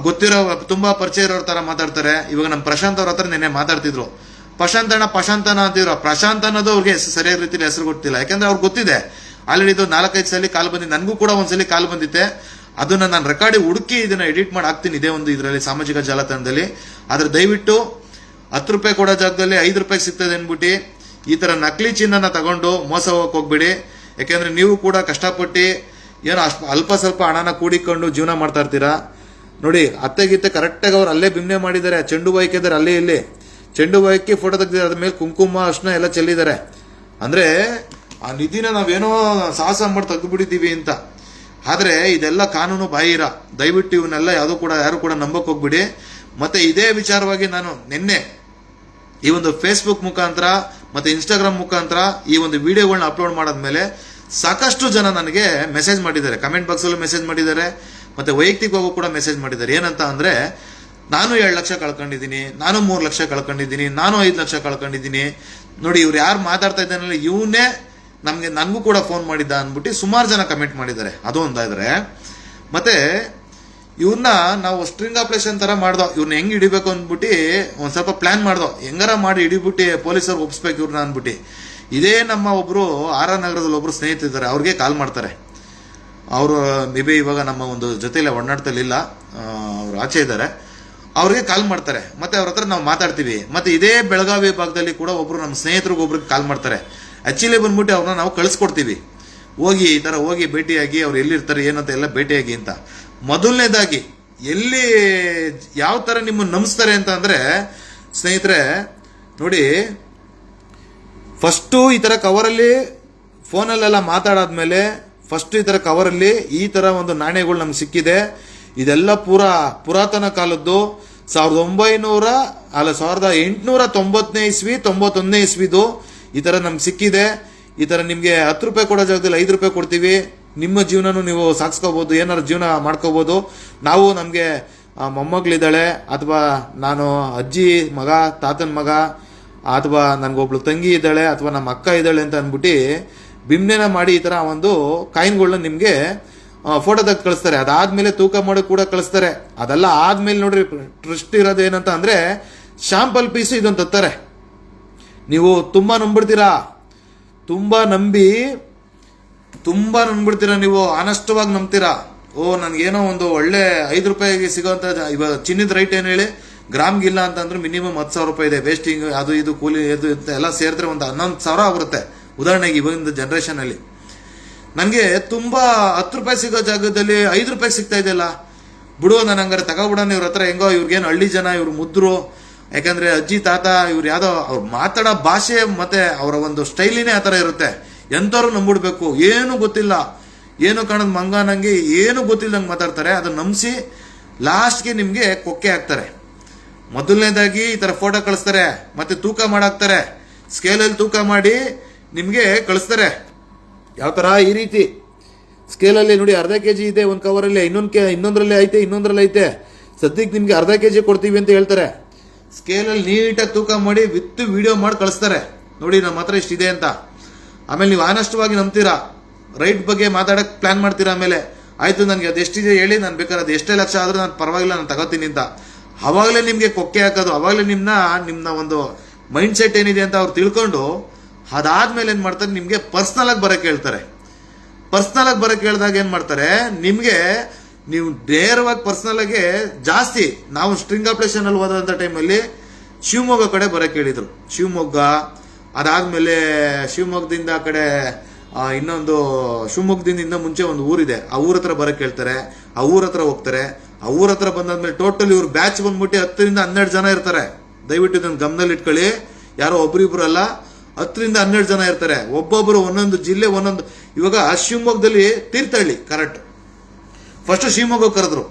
ಗೊತ್ತಿರೋ ತುಂಬಾ ಪರಿಚಯ ಇರೋರ ತರ ಮಾತಾಡ್ತಾರೆ. ಇವಾಗ ನಮ್ಮ ಪ್ರಶಾಂತ್ ಅವ್ರ ಹತ್ರ ನೆನ್ನೆ ಮಾತಾಡ್ತಿದ್ರು, ಪ್ರಶಾಂತನ ಅಂತಿದ್ರು. ಪ್ರಶಾಂತ್ ಅನ್ನೋದು ಅವ್ರಿಗೆ ಸರಿಯಾದ ರೀತಿಯಲ್ಲಿ ಹೆಸರು ಗೊತ್ತಿಲ್ಲ. ಯಾಕಂದ್ರೆ ಅವ್ರಿಗೆ ಗೊತ್ತಿದೆ ಆಲ್ರೆಡಿ ಇದು 4-5 ಸಲ ಕಾಲ್ ಬಂದಿದೆ. ನನಗೂ ಕೂಡ ಒಂದ್ಸಲಿ ಕಾಲ್ ಬಂದಿತ್ತೆ. ಅದನ್ನ ನಾನು ರೆಕಾರ್ಡಿ ಹುಡುಕಿ ಇದನ್ನ ಎಡಿಟ್ ಮಾಡಿ ಹಾಕ್ತೀನಿ ಇದೇ ಒಂದು ಇದರಲ್ಲಿ ಸಾಮಾಜಿಕ ಜಾಲತಾಣದಲ್ಲಿ. ಆದ್ರೆ ದಯವಿಟ್ಟು 10 ರೂಪಾಯಿ ಕೊಡೋ ಜಾಗದಲ್ಲಿ 5 ರೂಪಾಯಿ ಸಿಗ್ತದೆ ಅನ್ಬಿಟ್ಟು ಈ ತರ ನಕಲಿ ಚಿನ್ನನ ತಗೊಂಡು ಮೋಸ ಹೋಗಕ್ ಹೋಗ್ಬೇಡಿ. ಯಾಕೆಂದ್ರೆ ನೀವು ಕೂಡ ಕಷ್ಟಪಟ್ಟು ಏನೋ ಅಲ್ಪ ಸ್ವಲ್ಪ ಹಣನ ಕೂಡಿಕೊಂಡು ಜೀವನ ಮಾಡ್ತಾ ಇರ್ತೀರಾ. ನೋಡಿ ಅತ್ತೆಗಿತ್ತೆ ಕರೆಕ್ಟಾಗಿ ಅವ್ರು ಅಲ್ಲೇ ಬಿಮ್ನೆ ಮಾಡಿದ್ದಾರೆ. ಚೆಂಡು ಬಾಯ್ಕಿದ್ದಾರೆ ಅಲ್ಲೇ ಇಲ್ಲಿ ಚೆಂಡು ಬಾಯ್ಕಿ ಫೋಟೋ ತೆಗ್ದಿದ್ದಾರೆ. ಅದ್ಮೇಲೆ ಕುಂಕುಮ ಅರ್ಶನ ಎಲ್ಲ ಚೆಲ್ಲಿದ್ದಾರೆ. ಅಂದ್ರೆ ಆ ನಿಧಿನ ನಾವೇನೋ ಸಾಹಸ ಮಾಡಿ ತೆಗೆದುಬಿಟ್ಟಿದ್ದೀವಿ ಅಂತ. ಆದ್ರೆ ಇದೆಲ್ಲ ಕಾನೂನು ಬಾಹಿರ. ದಯವಿಟ್ಟು ಇವನ್ನೆಲ್ಲ ಯಾರು ಕೂಡ ನಂಬಕ್ ಹೋಗ್ಬಿಡಿ. ಮತ್ತೆ ಇದೇ ವಿಚಾರವಾಗಿ ನಾನು ನಿನ್ನೆ ಈ ಒಂದು ಫೇಸ್ಬುಕ್ ಮುಖಾಂತರ ಮತ್ತೆ ಇನ್ಸ್ಟಾಗ್ರಾಮ್ ಮುಖಾಂತರ ಈ ಒಂದು ವಿಡಿಯೋಗಳನ್ನ ಅಪ್ಲೋಡ್ ಮಾಡಾದ್ಮೇಲೆ ಸಾಕಷ್ಟು ಜನ ನನಗೆ ಮೆಸೇಜ್ ಮಾಡಿದ್ದಾರೆ, ಕಮೆಂಟ್ ಬಾಕ್ಸ್ ಅಲ್ಲೂ ಮೆಸೇಜ್ ಮಾಡಿದ್ದಾರೆ, ಮತ್ತೆ ವೈಯಕ್ತಿಕವಾಗೂ ಕೂಡ ಮೆಸೇಜ್ ಮಾಡಿದ್ದಾರೆ. ಏನಂತ ಅಂದ್ರೆ, ನಾನು 2 ಲಕ್ಷ ಕಳ್ಕೊಂಡಿದ್ದೀನಿ, ನಾನು 3 ಲಕ್ಷ ಕಳ್ಕೊಂಡಿದ್ದೀನಿ, ನಾನು 5 ಲಕ್ಷ ಕಳ್ಕೊಂಡಿದ್ದೀನಿ. ನೋಡಿ ಇವ್ರು ಯಾರು ಮಾತಾಡ್ತಾ ಇದ್ದಾನಲ್ಲ ಇವನೇ ನನಗೂ ಕೂಡ ಫೋನ್ ಮಾಡಿದ್ದ ಅಂದ್ಬಿಟ್ಟು ಸುಮಾರು ಜನ ಕಮೆಂಟ್ ಮಾಡಿದ್ದಾರೆ. ಅದು ಒಂದಾದ್ರೆ ಮತ್ತೆ ಇವ್ರನ್ನ ನಾವು ಸ್ಟ್ರಿಂಗ್ ಆಪರೇಷನ್ ತರ ಮಾಡ್ದೋ, ಇವ್ರನ್ನ ಹೆಂಗ್ ಹಿಡಿಬೇಕು ಅಂದ್ಬಿಟ್ಟು ಒಂದ್ ಸ್ವಲ್ಪ ಪ್ಲಾನ್ ಮಾಡ್ದೋ, ಹೆಂಗಾರ ಮಾಡಿ ಹಿಡಿಬಿಟ್ಟು ಪೊಲೀಸರು ಒಪ್ಸ್ಬೇಕು ಇವ್ರನ್ನ ಅಂದ್ಬಿಟ್ಟು. ಇದೇ ನಮ್ಮ ಒಬ್ರು ಆರ್ ನಗರದಲ್ಲಿ ಒಬ್ರು ಸ್ನೇಹಿತರಿದ್ದಾರೆ, ಅವ್ರಿಗೆ ಕಾಲ್ ಮಾಡ್ತಾರೆ. ಅವರು ಮೇಬಿ ಇವಾಗ ನಮ್ಮ ಒಂದು ಜೊತೆಲೆ ಒಡನಾಡ್ತಲಿಲ್ಲ, ಅವ್ರು ಆಚೆ ಇದ್ದಾರೆ. ಅವ್ರಿಗೆ ಕಾಲ್ ಮಾಡ್ತಾರೆ, ಮತ್ತೆ ಅವ್ರ ಹತ್ರ ನಾವು ಮಾತಾಡ್ತೀವಿ. ಮತ್ತೆ ಇದೇ ಬೆಳಗಾವಿ ಭಾಗದಲ್ಲಿ ಕೂಡ ಒಬ್ರು ನಮ್ಮ ಸ್ನೇಹಿತರಿಗೆ ಒಬ್ರಿಗೆ ಕಾಲ್ ಮಾಡ್ತಾರೆ. ಆಕ್ಚುಲಿ ಬಂದ್ಬಿಟ್ಟು ಅವ್ರನ್ನ ನಾವು ಕಳಿಸ್ಕೊಡ್ತೀವಿ, ಹೋಗಿ ಈ ತರ ಹೋಗಿ ಭೇಟಿಯಾಗಿ ಅವ್ರು ಎಲ್ಲಿರ್ತಾರೆ ಏನಂತ ಎಲ್ಲ ಭೇಟಿಯಾಗಿ ಅಂತ. ಮೊದಲನೇದಾಗಿ ಎಲ್ಲಿ ಯಾವ ತರ ನಿಮ್ಮನ್ನು ನಂಬಿಸ್ತಾರೆ ಅಂತ ಅಂದ್ರೆ ಸ್ನೇಹಿತರೆ ನೋಡಿ, ಫಸ್ಟು ಈ ತರ ಕವರಲ್ಲಿ ಫೋನಲ್ಲೆಲ್ಲ ಮಾತಾಡಾದ್ಮೇಲೆ ಫಸ್ಟ್ ಈ ತರ ಕವರಲ್ಲಿ ಈ ತರ ಒಂದು ನಾಣ್ಯಗಳು ನಮ್ಗೆ ಸಿಕ್ಕಿದೆ. ಇದೆಲ್ಲ ಪುರಾತನ ಕಾಲದ್ದು 1890 ಇಸ್ವಿ 91 ಇಸ್ವಿದು ಈ ತರ ನಮ್ಗೆ ಸಿಕ್ಕಿದೆ. ಈ ತರ ನಿಮ್ಗೆ 10 ರೂಪಾಯಿ ಕೊಡೋ ಜಾಗದಲ್ಲಿ 5 ರೂಪಾಯಿ ಕೊಡ್ತೀವಿ, ನಿಮ್ಮ ಜೀವನನು ನೀವು ಸಾಗಿಸ್ಕೋಬಹುದು, ಏನಾದ್ರು ಜೀವನ ಮಾಡ್ಕೋಬಹುದು. ನಾವು ನಮ್ಗೆ ಮೊಮ್ಮಗಳಿದ್ದಾಳೆ, ಅಥವಾ ನಾನು ಅಜ್ಜಿ ಮಗ, ತಾತನ ಮಗ, ಅಥವಾ ನನ್ಗೊಬ್ಳು ತಂಗಿ ಇದ್ದಾಳೆ, ಅಥವಾ ನಮ್ಮ ಅಕ್ಕ ಇದ್ದಾಳೆ ಅಂತ ಅಂದ್ಬಿಟ್ಟು ಬಿಮ್ನೆನ ಮಾಡಿ ಈ ತರ ಒಂದು ಕಾಯಿನ್ಗಳನ್ನ ನಿಮ್ಗೆ ಫೋಟೋ ತೆಗೆದು ಕಳಿಸ್ತಾರೆ. ಅದಾದ್ಮೇಲೆ ತೂಕ ಮಾಡಿ ಕೂಡ ಕಳಿಸ್ತಾರೆ. ಅದೆಲ್ಲ ಆದ್ಮೇಲೆ ನೋಡ್ರಿ ಟ್ರಸ್ಟ್ ಇರೋದು ಏನಂತ ಅಂದ್ರೆ ಶಾಂಪಲ್ ಪೀಸ್ ಇದೊಂದು ತತ್ತಾರೆ. ನೀವು ತುಂಬಾ ನಂಬಿಡ್ತೀರಾ, ತುಂಬಾ ನಂಬಿಡ್ತೀರಾ, ನೀವು ಆನೆಸ್ಟವಾಗಿ ನಂಬ್ತೀರಾ. ನನ್ಗೇನೋ ಒಂದು ಒಳ್ಳೆ 5 ರೂಪಾಯಿಗೆ ಸಿಗೋಂತ ಇವಾಗ ಚಿನ್ನದ ರೈಟ್ ಏನು ಹೇಳಿ ಗ್ರಾಮ್ಗಿಲ್ಲ ಅಂತಂದ್ರೆ ಮಿನಿಮಮ್ 10,000 ರೂಪಾಯಿ ಇದೆ. ವೇಸ್ಟಿಂಗ್ ಅದು ಇದು ಕೂಲಿ ಇದು ಎಲ್ಲ ಸೇರಿದ್ರೆ ಒಂದು 11,000 ಬರುತ್ತೆ. ಉದಾಹರಣೆಗೆ ಇವಾಗಿನ ಜನ್ರೇಷನಲ್ಲಿ ನನಗೆ ತುಂಬ 10 ರೂಪಾಯಿ ಸಿಗೋ ಜಾಗದಲ್ಲಿ 5 ರೂಪಾಯಿ ಸಿಗ್ತಾ ಇದೆಯಲ್ಲ, ಬಿಡು ನಾನು ಹಂಗಾರೆ ತಗೋಬಿಡೋಣ ಇವ್ರ ಹತ್ರ, ಹೆಂಗೋ ಇವ್ರಿಗೇನು ಹಳ್ಳಿ ಜನ, ಇವ್ರು ಮುದ್ರು, ಯಾಕಂದ್ರೆ ಅಜ್ಜಿ ತಾತ ಇವ್ರು ಯಾವುದೋ ಅವ್ರು ಮಾತಾಡೋ ಭಾಷೆ ಮತ್ತೆ ಅವರ ಒಂದು ಸ್ಟೈಲಿನೇ ಆ ಥರ ಇರುತ್ತೆ. ಎಂಥವ್ರು ನಂಬಿಡ್ಬೇಕು, ಏನು ಗೊತ್ತಿಲ್ಲ, ಏನು ಕಾಣೋದು ಮಂಗ ನಂಗೆ ಏನು ಗೊತ್ತಿಲ್ಲದಂಗೆ ಮಾತಾಡ್ತಾರೆ. ಅದನ್ನ ನಂಬಿಸಿ ಲಾಸ್ಟ್ಗೆ ನಿಮಗೆ ಕೊಕ್ಕೆ ಹಾಕ್ತಾರೆ. ಮೊದಲನೇದಾಗಿ ಈ ಥರ ಫೋಟೋ ಕಳಿಸ್ತಾರೆ, ಮತ್ತೆ ತೂಕ ಮಾಡಾಕ್ತಾರೆ, ಸ್ಕೇಲಲ್ಲಿ ತೂಕ ಮಾಡಿ ನಿಮಗೆ ಕಳಿಸ್ತಾರೆ. ಯಾವ ಥರ ಈ ರೀತಿ ಸ್ಕೇಲಲ್ಲಿ ನೋಡಿ, ಅರ್ಧ ಕೆಜಿ ಇದೆ ಒಂದು ಕವರಲ್ಲಿ, ಇನ್ನೊಂದರಲ್ಲಿ ಐತೆ, ಸದ್ಯಕ್ಕೆ ನಿಮಗೆ ಅರ್ಧ ಕೆಜಿ ಕೊಡ್ತೀವಿ ಅಂತ ಹೇಳ್ತಾರೆ. ಸ್ಕೇಲಲ್ಲಿ ನೀಟಾಗಿ ತೂಕ ಮಾಡಿ ವಿತ್ ವಿಡಿಯೋ ಮಾಡಿ ಕಳಿಸ್ತಾರೆ, ನೋಡಿ ನಮ್ಮ ಹತ್ರ ಇಷ್ಟಿದೆ ಅಂತ. ಆಮೇಲೆ ನೀವು ಆನೆಸ್ಟವಾಗಿ ನಂಬ್ತೀರಾ, ರೈಟ್ ಬಗ್ಗೆ ಮಾತಾಡಕ್ಕೆ ಪ್ಲಾನ್ ಮಾಡ್ತೀರಾ. ಆಮೇಲೆ ಆಯಿತು ನನಗೆ ಅದು ಎಷ್ಟಿದೆ ಹೇಳಿ, ನಾನು ಬೇಕಾದ್ರೆ ಅದು ಎಷ್ಟೇ ಲಕ್ಷ ಆದರೂ ನಾನು ಪರವಾಗಿಲ್ಲ ನಾನು ತಗೋತೀನಿ ಅಂತ. ಆವಾಗಲೇ ನಿಮಗೆ ಕೊಕ್ಕೆ ಹಾಕೋದು, ಆವಾಗಲೇ ನಿಮ್ಮ ಒಂದು ಮೈಂಡ್ ಸೆಟ್ ಏನಿದೆ ಅಂತ ಅವ್ರು ತಿಳ್ಕೊಂಡು ಅದಾದ್ಮೇಲೆ ಏನು ಮಾಡ್ತಾರೆ, ನಿಮಗೆ ಪರ್ಸ್ನಲ್ ಆಗಿ ಬರೋಕ್ಕೆ ಹೇಳ್ತಾರೆ. ಪರ್ಸ್ನಲ್ ಆಗಿ ಬರೋಕ್ಕೆ ಹೇಳಿದಾಗ ಏನು ಮಾಡ್ತಾರೆ, ನಿಮಗೆ ನೀವು ನೇರವಾಗಿ ಪರ್ಸ್ನಲ್ ಆಗಿ ಜಾಸ್ತಿ, ನಾವು ಸ್ಟ್ರಿಂಗ್ ಆಪರೇಷನ್ ಅಲ್ಲಿ ಹೋದಂಥ ಟೈಮಲ್ಲಿ ಶಿವಮೊಗ್ಗ ಕಡೆ ಬರೋಕ್ಕೆ ಹೇಳಿದ್ರು. ಶಿವಮೊಗ್ಗ ಅದಾದ್ಮೇಲೆ ಶಿವಮೊಗ್ಗದಿಂದ ಆ ಕಡೆ ಇನ್ನೊಂದು ಶಿವಮೊಗ್ಗದಿಂದ ಮುಂಚೆ ಒಂದು ಊರಿದೆ, ಆ ಊರ ಹತ್ರ ಬರೋಕ್ಕೆ ಹೇಳ್ತಾರೆ. ಆ ಊರ ಹತ್ರ ಹೋಗ್ತಾರೆ. ಆ ಊರ ಹತ್ರ ಬಂದಾದ್ಮೇಲೆ ಟೋಟಲ್ ಇವ್ರು ಬ್ಯಾಚ್ ಬಂದ್ಬಿಟ್ಟು 10 ರಿಂದ 12 ಜನ ಇರ್ತಾರೆ. ದಯವಿಟ್ಟು ಇದನ್ನು ಗಮನದಲ್ಲಿ ಇಟ್ಕೊಳ್ಳಿ, ಯಾರೋ ಒಬ್ರಿಬ್ರು ಅಲ್ಲ, 10 ರಿಂದ 12 ಜನ ಇರ್ತಾರೆ. ಒಬ್ಬೊಬ್ಬರು ಒಂದೊಂದು ಜಿಲ್ಲೆ ಒಂದೊಂದು. ಇವಾಗ ಶಿವಮೊಗ್ಗದಲ್ಲಿ ತೀರ್ಥಹಳ್ಳಿ ಕರೆಕ್ಟ್, ಫಸ್ಟ್ ಶಿವಮೊಗ್ಗ ಕರೆದ್ರು.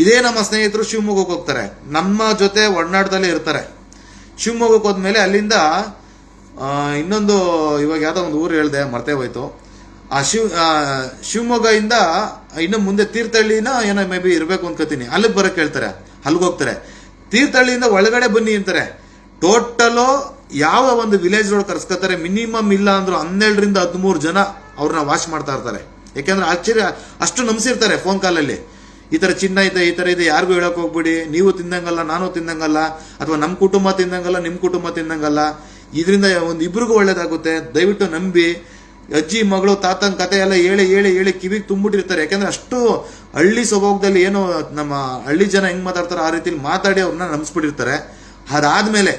ಇದೇ ನಮ್ಮ ಸ್ನೇಹಿತರು ಶಿವಮೊಗ್ಗಕ್ಕೆ ಹೋಗ್ತಾರೆ, ನಮ್ಮ ಜೊತೆ ಒಡನಾಟದಲ್ಲೇ ಇರ್ತಾರೆ. ಶಿವಮೊಗ್ಗಕ್ಕೆ ಹೋದ್ಮೇಲೆ ಅಲ್ಲಿಂದ ಇನ್ನೊಂದು ಇವಾಗ ಯಾವುದೋ ಒಂದು ಊರು ಹೇಳಿದೆ ಮರ್ತೇ ಹೋಯ್ತು. ಆ ಶಿವಮೊಗ್ಗದಿಂದ ಇನ್ನು ಮುಂದೆ ತೀರ್ಥಹಳ್ಳಿನ ಏನೋ ಮೇ ಬಿ ಇರಬೇಕು ಅನ್ಕೋತೀನಿ, ಅಲ್ಲಿಗೆ ಬರೋಕ್ಕೆ ಹೇಳ್ತಾರೆ. ಅಲ್ಲಿಗೆ ಹೋಗ್ತಾರೆ. ತೀರ್ಥಹಳ್ಳಿಯಿಂದ ಒಳಗಡೆ ಬನ್ನಿ ಅಂತಾರೆ. ಟೋಟಲು ಯಾವ ಒಂದು ವಿಲೇಜ್ ರೋಡ್ ಕರ್ಸ್ಕೊತಾರೆ, ಮಿನಿಮಮ್ ಇಲ್ಲ ಅಂದ್ರು 12 ರಿಂದ 13 ಜನ ಅವ್ರನ್ನ ವಾಶ್ ಮಾಡ್ತಾ ಇರ್ತಾರೆ. ಯಾಕೆಂದ್ರೆ ಆಶ್ಚರ್ಯ ಅಷ್ಟು ನಂಬಿಸಿರ್ತಾರೆ ಫೋನ್ ಕಾಲಲ್ಲಿ. ಈ ಥರ ಚಿನ್ನ ಐತೆ, ಈ ಥರ ಇದೆ, ಯಾರಿಗೂ ಹೇಳಕ್ ಹೋಗ್ಬಿಡಿ, ನೀವು ತಿಂದಂಗಲ್ಲ, ನಾನು ತಿಂದಂಗಲ್ಲ, ಅಥವಾ ನಮ್ಮ ಕುಟುಂಬ ತಿಂದಂಗಲ್ಲ, ನಿಮ್ಮ ಕುಟುಂಬ ತಿಂದಂಗಲ್ಲ, ಇದರಿಂದ ಒಂದು ಇಬ್ರಿಗೂ ಒಳ್ಳೇದಾಗುತ್ತೆ, ದಯವಿಟ್ಟು ನಂಬಿ. ಅಜ್ಜಿ ಮಗಳು ತಾತನ ಕತೆ ಎಲ್ಲ ಹೇಳಿ ಹೇಳಿ ಹೇಳಿ ಕಿವಿಗೆ ತುಂಬಿಟ್ಟಿರ್ತಾರೆ. ಯಾಕಂದ್ರೆ ಅಷ್ಟು ಹಳ್ಳಿ ಸ್ವಭಾವದಲ್ಲಿ ಏನು ನಮ್ಮ ಹಳ್ಳಿ ಜನ ಹೆಂಗ್ ಮಾತಾಡ್ತಾರೋ ಆ ರೀತಿಲಿ ಮಾತಾಡಿ ಅವ್ರನ್ನ ನಂಬಿಸ್ಬಿಟ್ಟಿರ್ತಾರೆ. ಅದಾದ್ಮೇಲೆ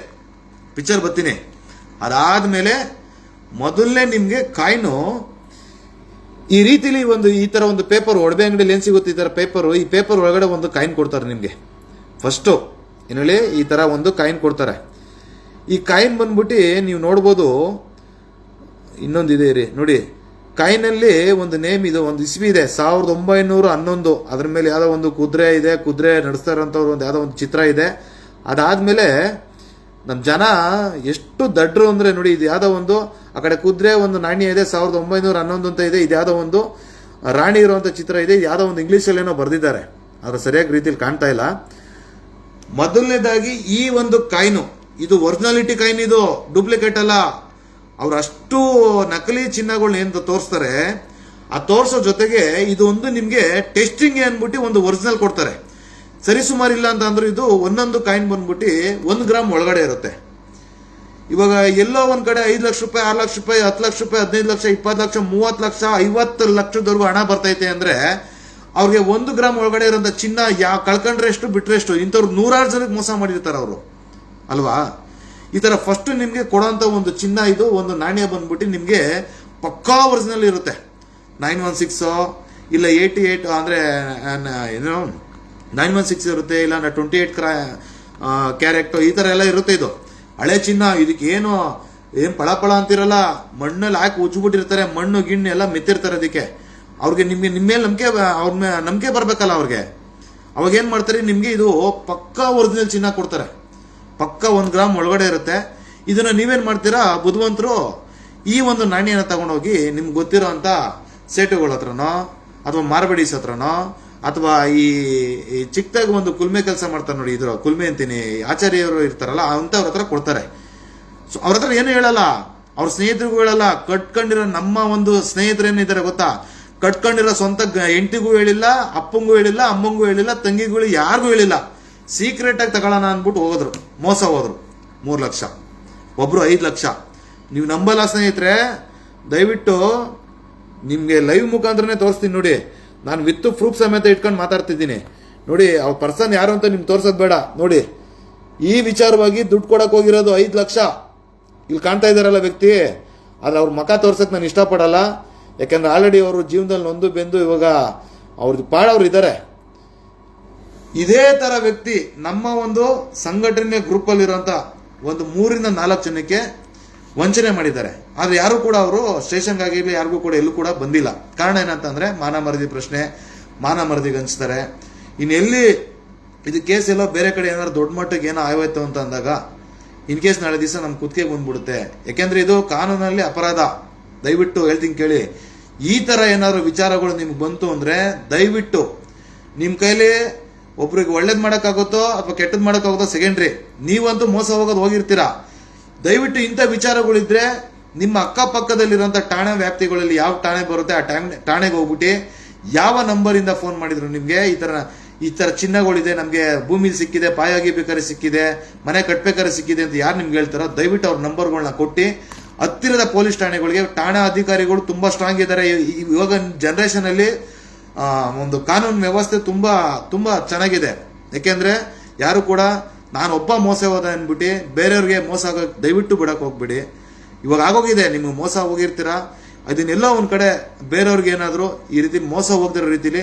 ಪಿಕ್ಚರ್ ಬರ್ತೀನಿ. ಅದಾದ್ಮೇಲೆ ಮೊದಲನೇ ನಿಮ್ಗೆ ಕಾಯಿನು ಈ ರೀತಿಲಿ ಈ ತರ ಒಂದು ಪೇಪರ್, ಒಡವೆ ಅಂಗಡಿಯಲ್ಲಿ ಏನ್ ಸಿಗುತ್ತೆ ಈ ತರ ಪೇಪರ್, ಈ ಪೇಪರ್ ಒಳಗಡೆ ಒಂದು ಕಾಯಿನ್ ಕೊಡ್ತಾರೆ ನಿಮ್ಗೆ. ಫಸ್ಟು ಏನು ಹೇಳಿ, ಈ ತರ ಒಂದು ಕಾಯಿನ್ ಕೊಡ್ತಾರೆ. ಈ ಕಾಯಿನ್ ಬಂದ್ಬಿಟ್ಟು ನೀವು ನೋಡ್ಬೋದು, ಇನ್ನೊಂದಿದೆ ರೀ ನೋಡಿ, ಕಾಯಿನಲ್ಲಿ ಒಂದು ನೇಮ್ ಇದೆ, ಒಂದು ಇಸ್ವಿ ಇದೆ 1911. ಅದ್ರ ಮೇಲೆ ಯಾವುದೋ ಒಂದು ಕುದುರೆ ಇದೆ, ಕುದುರೆ ನಡೆಸ್ತಾ ಇರೋಂಥವ್ರು ಒಂದು ಯಾವುದೋ ಒಂದು ಚಿತ್ರ ಇದೆ. ಅದಾದ್ಮೇಲೆ ನಮ್ಮ ಜನ ಎಷ್ಟು ದಡ್ರು ಅಂದ್ರೆ ನೋಡಿ, ಇದು ಯಾವುದೋ ಒಂದು ಆ ಕಡೆ ಕುದುರೆ ಒಂದು ನಾಣ್ಯ ಇದೆ 1911 ಅಂತ ಇದೆ, ಇದು ಯಾವುದೋ ಒಂದು ರಾಣಿ ಇರುವಂತ ಚಿತ್ರ ಇದೆ, ಯಾವುದೋ ಒಂದು ಇಂಗ್ಲೀಷಲ್ಲಿ ಏನೋ ಬರೆದಿದ್ದಾರೆ, ಅದ್ರ ಸರಿಯಾಗಿ ರೀತಿಯಲ್ಲಿ ಕಾಣ್ತಾ ಇಲ್ಲ. ಮೊದಲನೇದಾಗಿ ಈ ಒಂದು ಕಾಯಿನು ಇದು ಒರಿಜಿನಾಲಿಟಿ ಕಾಯಿನ್, ಇದು ಡೂಪ್ಲಿಕೇಟ್ ಅಲ್ಲ. ಅವ್ರು ಅಷ್ಟು ನಕಲಿ ಚಿನ್ನಗಳನ್ನ ಏನು ತೋರಿಸ್ತಾರೆ, ಆ ತೋರಿಸೋ ಜೊತೆಗೆ ಇದು ಒಂದು ನಿಮ್ಗೆ ಟೆಸ್ಟಿಂಗ್ ಅಂದ್ಬಿಟ್ಟು ಒಂದು ಒರಿಜಿನಲ್ ಕೊಡ್ತಾರೆ. ಸರಿ ಸುಮಾರು ಇಲ್ಲ ಅಂತ ಅಂದ್ರೆ ಇದು ಒಂದೊಂದು ಕಾಯಿನ್ ಬಂದ್ಬಿಟ್ಟು 1 ಗ್ರಾಮ್ ಒಳಗಡೆ ಇರುತ್ತೆ. ಇವಾಗ ಎಲ್ಲೋ ಒಂದ್ ಕಡೆ 5 ಲಕ್ಷ ರೂಪಾಯಿ, 6 ಲಕ್ಷ ರೂಪಾಯಿ, 10 ಲಕ್ಷ ರೂಪಾಯಿ, 15 ಲಕ್ಷ, 20 ಲಕ್ಷ, 30 ಲಕ್ಷ, 50 ಲಕ್ಷದವರೆಗೂ ಹಣ ಬರ್ತೈತೆ ಅಂದ್ರೆ ಅವ್ರಿಗೆ 1 ಗ್ರಾಮ್ ಒಳಗಡೆ ಇರೋಂಥ ಚಿನ್ನ ಕಳ್ಕೊಂಡ್ರೆ ಎಷ್ಟು ಬಿಟ್ರೆ ಎಷ್ಟು, ಇಂಥವ್ರು 100 ಜನಕ್ಕೆ ಮೋಸ ಮಾಡಿರ್ತಾರೆ ಅವರು ಅಲ್ವಾ. ಈ ತರ ಫಸ್ಟ್ ನಿಮ್ಗೆ ಕೊಡೋಂಥ ಒಂದು ಚಿನ್ನ, ಇದು ಒಂದು ನಾಣ್ಯ ಬಂದ್ಬಿಟ್ಟು ನಿಮ್ಗೆ ಪಕ್ಕಾ ಒರಿಜಿನಲ್ ಇರುತ್ತೆ. 916 ಇಲ್ಲ 88 ಅಂದ್ರೆ ಏನು 916 ಇರುತ್ತೆ, ಇಲ್ಲ 28 ಕ್ಯಾರೆಕ್ಟ್, ಈ ತರ ಎಲ್ಲ ಇರುತ್ತೆ. ಇದು ಹಳೆ ಚಿನ್ನ, ಇದಕ್ಕೆ ಏನು ಪಳಪಳ ಅಂತಿರಲ್ಲ, ಮಣ್ಣಲ್ಲಿ ಹಾಕಿ ಉಜ್ಬಿಟ್ಟಿರ್ತಾರೆ, ಮಣ್ಣು ಗಿಣ್ಣು ಎಲ್ಲ ಮೆತ್ತಿರ್ತಾರೆ. ಅದಕ್ಕೆ ಅವ್ರಿಗೆ ನಿಮ್ಮ ಮೇಲೆ ನಂಬಿಕೆ ಬರ್ಬೇಕಲ್ಲ ಅವ್ರಿಗೆ. ಅವಾಗ ಏನ್ ಮಾಡ್ತಾರೆ, ನಿಮ್ಗೆ ಇದು ಪಕ್ಕಾ ಒರಿಜಿನಲ್ ಚಿನ್ನ ಕೊಡ್ತಾರೆ, ಪಕ್ಕ 1 ಗ್ರಾಮ್ ಒಳಗಡೆ ಇರುತ್ತೆ. ಇದನ್ನ ನೀವೇನ್ ಮಾಡ್ತೀರಾ, ಬುದ್ಧಿವಂತರು ಈ ಒಂದು ನಾಣ್ಯನ ತಗೊಂಡೋಗಿ ನಿಮ್ಗೆ ಗೊತ್ತಿರೋ ಅಂತ ಸೇಟುಗಳ ಹತ್ರನೋ ಅಥವಾ ಮಾರ್ಬಡೀಸ್ ಹತ್ರನೋ ಅಥವಾ ಈ ಚಿಕ್ಕದಾಗಿ ಒಂದು ಕುಲ್ಮೆ ಕೆಲಸ ಮಾಡ್ತಾರೆ ನೋಡಿ, ಇದ್ರ ಕುಲ್ಮೆ ಅಂತೀನಿ, ಆಚಾರ್ಯರು ಇರ್ತಾರಲ್ಲ ಅಂತವ್ರ ಹತ್ರ ಕೊಡ್ತಾರೆ. ಸೊ ಅವ್ರ ಹತ್ರ ಏನು ಹೇಳಲ್ಲ, ಅವ್ರ ಸ್ನೇಹಿತರಿಗೂ ಹೇಳಲ್ಲ. ಕಟ್ಕೊಂಡಿರೋ ನಮ್ಮ ಒಂದು ಸ್ನೇಹಿತರೇನಿದ್ದಾರೆ ಗೊತ್ತಾ, ಕಟ್ಕೊಂಡಿರೋ ಸ್ವಂತ ಹೆಂಡತಿಗೂ ಹೇಳಿಲ್ಲ, ಅಪ್ಪಂಗೂ ಹೇಳಿಲ್ಲ, ಅಮ್ಮಂಗೂ ಹೇಳಿಲ್ಲ, ತಂಗಿಗೂ ಯಾರಿಗೂ ಹೇಳಿಲ್ಲ. ಸೀಕ್ರೆಟ್ ಆಗಿ ತಗೊಳ್ಳೋಣ ಅಂದ್ಬಿಟ್ಟು ಹೋದ್ರು, ಮೋಸ ಹೋದ್ರು. 3 ಲಕ್ಷ, ಒಬ್ರು 5 ಲಕ್ಷ. ನೀವು ನಂಬಲ್ಲ ಸ್ನೇಹಿತರೆ, ದಯವಿಟ್ಟು ನಿಮ್ಗೆ ಲೈವ್ ಮುಖಾಂತರನೇ ತೋರಿಸ್ತೀನಿ ನೋಡಿ. ನಾನು ವಿತ್ ಪ್ರೂಫ್ ಸಮೇತ ಇಟ್ಕೊಂಡು ಮಾತಾಡ್ತಿದ್ದೀನಿ ನೋಡಿ ಆ ಪರ್ಸನ್ ಯಾರು ಅಂತ ನಿಮ್ಗೆ ತೋರ್ಸೋದು ಬೇಡ. ನೋಡಿ ಈ ವಿಚಾರವಾಗಿ ದುಡ್ಡು ಕೊಡಕ್ಕೆ ಹೋಗಿರೋದು 5 ಲಕ್ಷ ಇಲ್ಲಿ ಕಾಣ್ತಾ ಇದ್ದಾರಲ್ಲ ವ್ಯಕ್ತಿ. ಆದರೆ ಅವ್ರ ಮುಖ ತೋರ್ಸಕ್ಕೆ ನಾನು ಇಷ್ಟಪಡಲ್ಲ. ಯಾಕೆಂದ್ರೆ ಆಲ್ರೆಡಿ ಅವರು ಜೀವನದಲ್ಲಿ ನೊಂದು ಬೆಂದು ಇವಾಗ ಅವ್ರದ್ದು ಪಾಡವ್ರು ಇದ್ದಾರೆ. ಇದೇ ಥರ ವ್ಯಕ್ತಿ ನಮ್ಮ ಒಂದು ಸಂಘಟನೆ ಗ್ರೂಪಲ್ಲಿರೋಂಥ ಒಂದು 3 ರಿಂದ 4 ಜನಕ್ಕೆ ವಂಚನೆ ಮಾಡಿದ್ದಾರೆ. ಆದರೆ ಯಾರು ಕೂಡ ಅವರು ಸ್ಟೇಷನ್ಗಾಗಿರಲಿ ಯಾರಿಗೂ ಕೂಡ ಎಲ್ಲೂ ಕೂಡ ಬಂದಿಲ್ಲ. ಕಾರಣ ಏನಂತಂದರೆ ಮಾನ ಮರದಿ ಪ್ರಶ್ನೆ, ಮಾನ ಮರದಿಗೆ ಹಂಚ್ತಾರೆ. ಇನ್ನೆಲ್ಲಿ ಇದು ಕೇಸ್ ಎಲ್ಲೋ ಬೇರೆ ಕಡೆ ಏನಾದ್ರು ದೊಡ್ಡ ಮಟ್ಟಿಗೆ ಏನೋ ಆಯ್ತು ಅಂತ ಅಂದಾಗ ಇನ್ ಕೇಸ್ ನಾಳೆ ದಿವಸ ನಮ್ಮ ಕುತ್ತಿಗೆ ಬಂದ್ಬಿಡುತ್ತೆ. ಯಾಕೆಂದ್ರೆ ಇದು ಕಾನೂನಲ್ಲಿ ಅಪರಾಧ. ದಯವಿಟ್ಟು ಹೇಳ್ತೀನಿ ಕೇಳಿ. ಈ ಥರ ಏನಾದ್ರು ವಿಚಾರಗಳು ನಿಮ್ಗೆ ಬಂತು ಅಂದರೆ ದಯವಿಟ್ಟು ನಿಮ್ಮ ಕೈಲಿ ಒಬ್ರಿಗೆ ಒಳ್ಳೇದು ಮಾಡೋಕ್ಕಾಗುತ್ತೋ ಅಥವಾ ಕೆಟ್ಟದ್ದು ಮಾಡೋಕ್ಕಾಗುತ್ತೋ ಸೆಕೆಂಡ್ರಿ. ನೀವಂತೂ ಮೋಸ ಹೋಗೋದು ಹೋಗಿರ್ತೀರಾ. ದಯವಿಟ್ಟು ಇಂಥ ವಿಚಾರಗಳಿದ್ರೆ ನಿಮ್ಮ ಅಕ್ಕಪಕ್ಕದಲ್ಲಿರುವಂಥ ಠಾಣೆ ವ್ಯಾಪ್ತಿಗಳಲ್ಲಿ ಯಾವ ಠಾಣೆ ಬರುತ್ತೆ ಆ ಠಾಣೆಗೆ ಹೋಗ್ಬಿಟ್ಟು ಯಾವ ನಂಬರಿಂದ ಫೋನ್ ಮಾಡಿದ್ರು ನಿಮಗೆ ಈ ಥರ ಚಿನ್ನಗಳಿದೆ, ನಮಗೆ ಭೂಮಿಲಿ ಸಿಕ್ಕಿದೆ, ಪಾಯಾಗಿ ಬೇಕಾದ್ರೆ ಸಿಕ್ಕಿದೆ, ಮನೆ ಕಟ್ಬೇಕಾದ್ರೆ ಸಿಕ್ಕಿದೆ ಅಂತ ಯಾರು ನಿಮ್ಗೆ ಹೇಳ್ತಾರೋ ದಯವಿಟ್ಟು ಅವ್ರ ನಂಬರ್ಗಳನ್ನ ಕೊಟ್ಟು ಹತ್ತಿರದ ಪೊಲೀಸ್ ಠಾಣೆಗಳಿಗೆ. ಠಾಣಾ ಅಧಿಕಾರಿಗಳು ತುಂಬ ಸ್ಟ್ರಾಂಗ್ ಇದ್ದಾರೆ. ಇವಾಗ ಜನ್ರೇಷನಲ್ಲಿ ಒಂದು ಕಾನೂನು ವ್ಯವಸ್ಥೆ ತುಂಬ ತುಂಬ ಚೆನ್ನಾಗಿದೆ. ಯಾಕೆಂದರೆ ಯಾರು ಕೂಡ ನಾನೊಬ್ಬ ಮೋಸ ಹೋದ ಅಂದ್ಬಿಟ್ಟು ಬೇರೆಯವ್ರಿಗೆ ಮೋಸ ಆಗೋಕ್ಕೆ ದಯವಿಟ್ಟು ಬಿಡಕ್ಕೆ ಹೋಗ್ಬಿಡಿ. ಇವಾಗ ಆಗೋಗಿದೆ, ನಿಮಗೆ ಮೋಸ ಹೋಗಿರ್ತೀರಾ. ಅದನ್ನೆಲ್ಲೋ ಒಂದು ಕಡೆ ಬೇರೆಯವ್ರಿಗೆ ಏನಾದರೂ ಈ ರೀತಿ ಮೋಸ ಹೋಗ್ದಿರೋ ರೀತಿಲಿ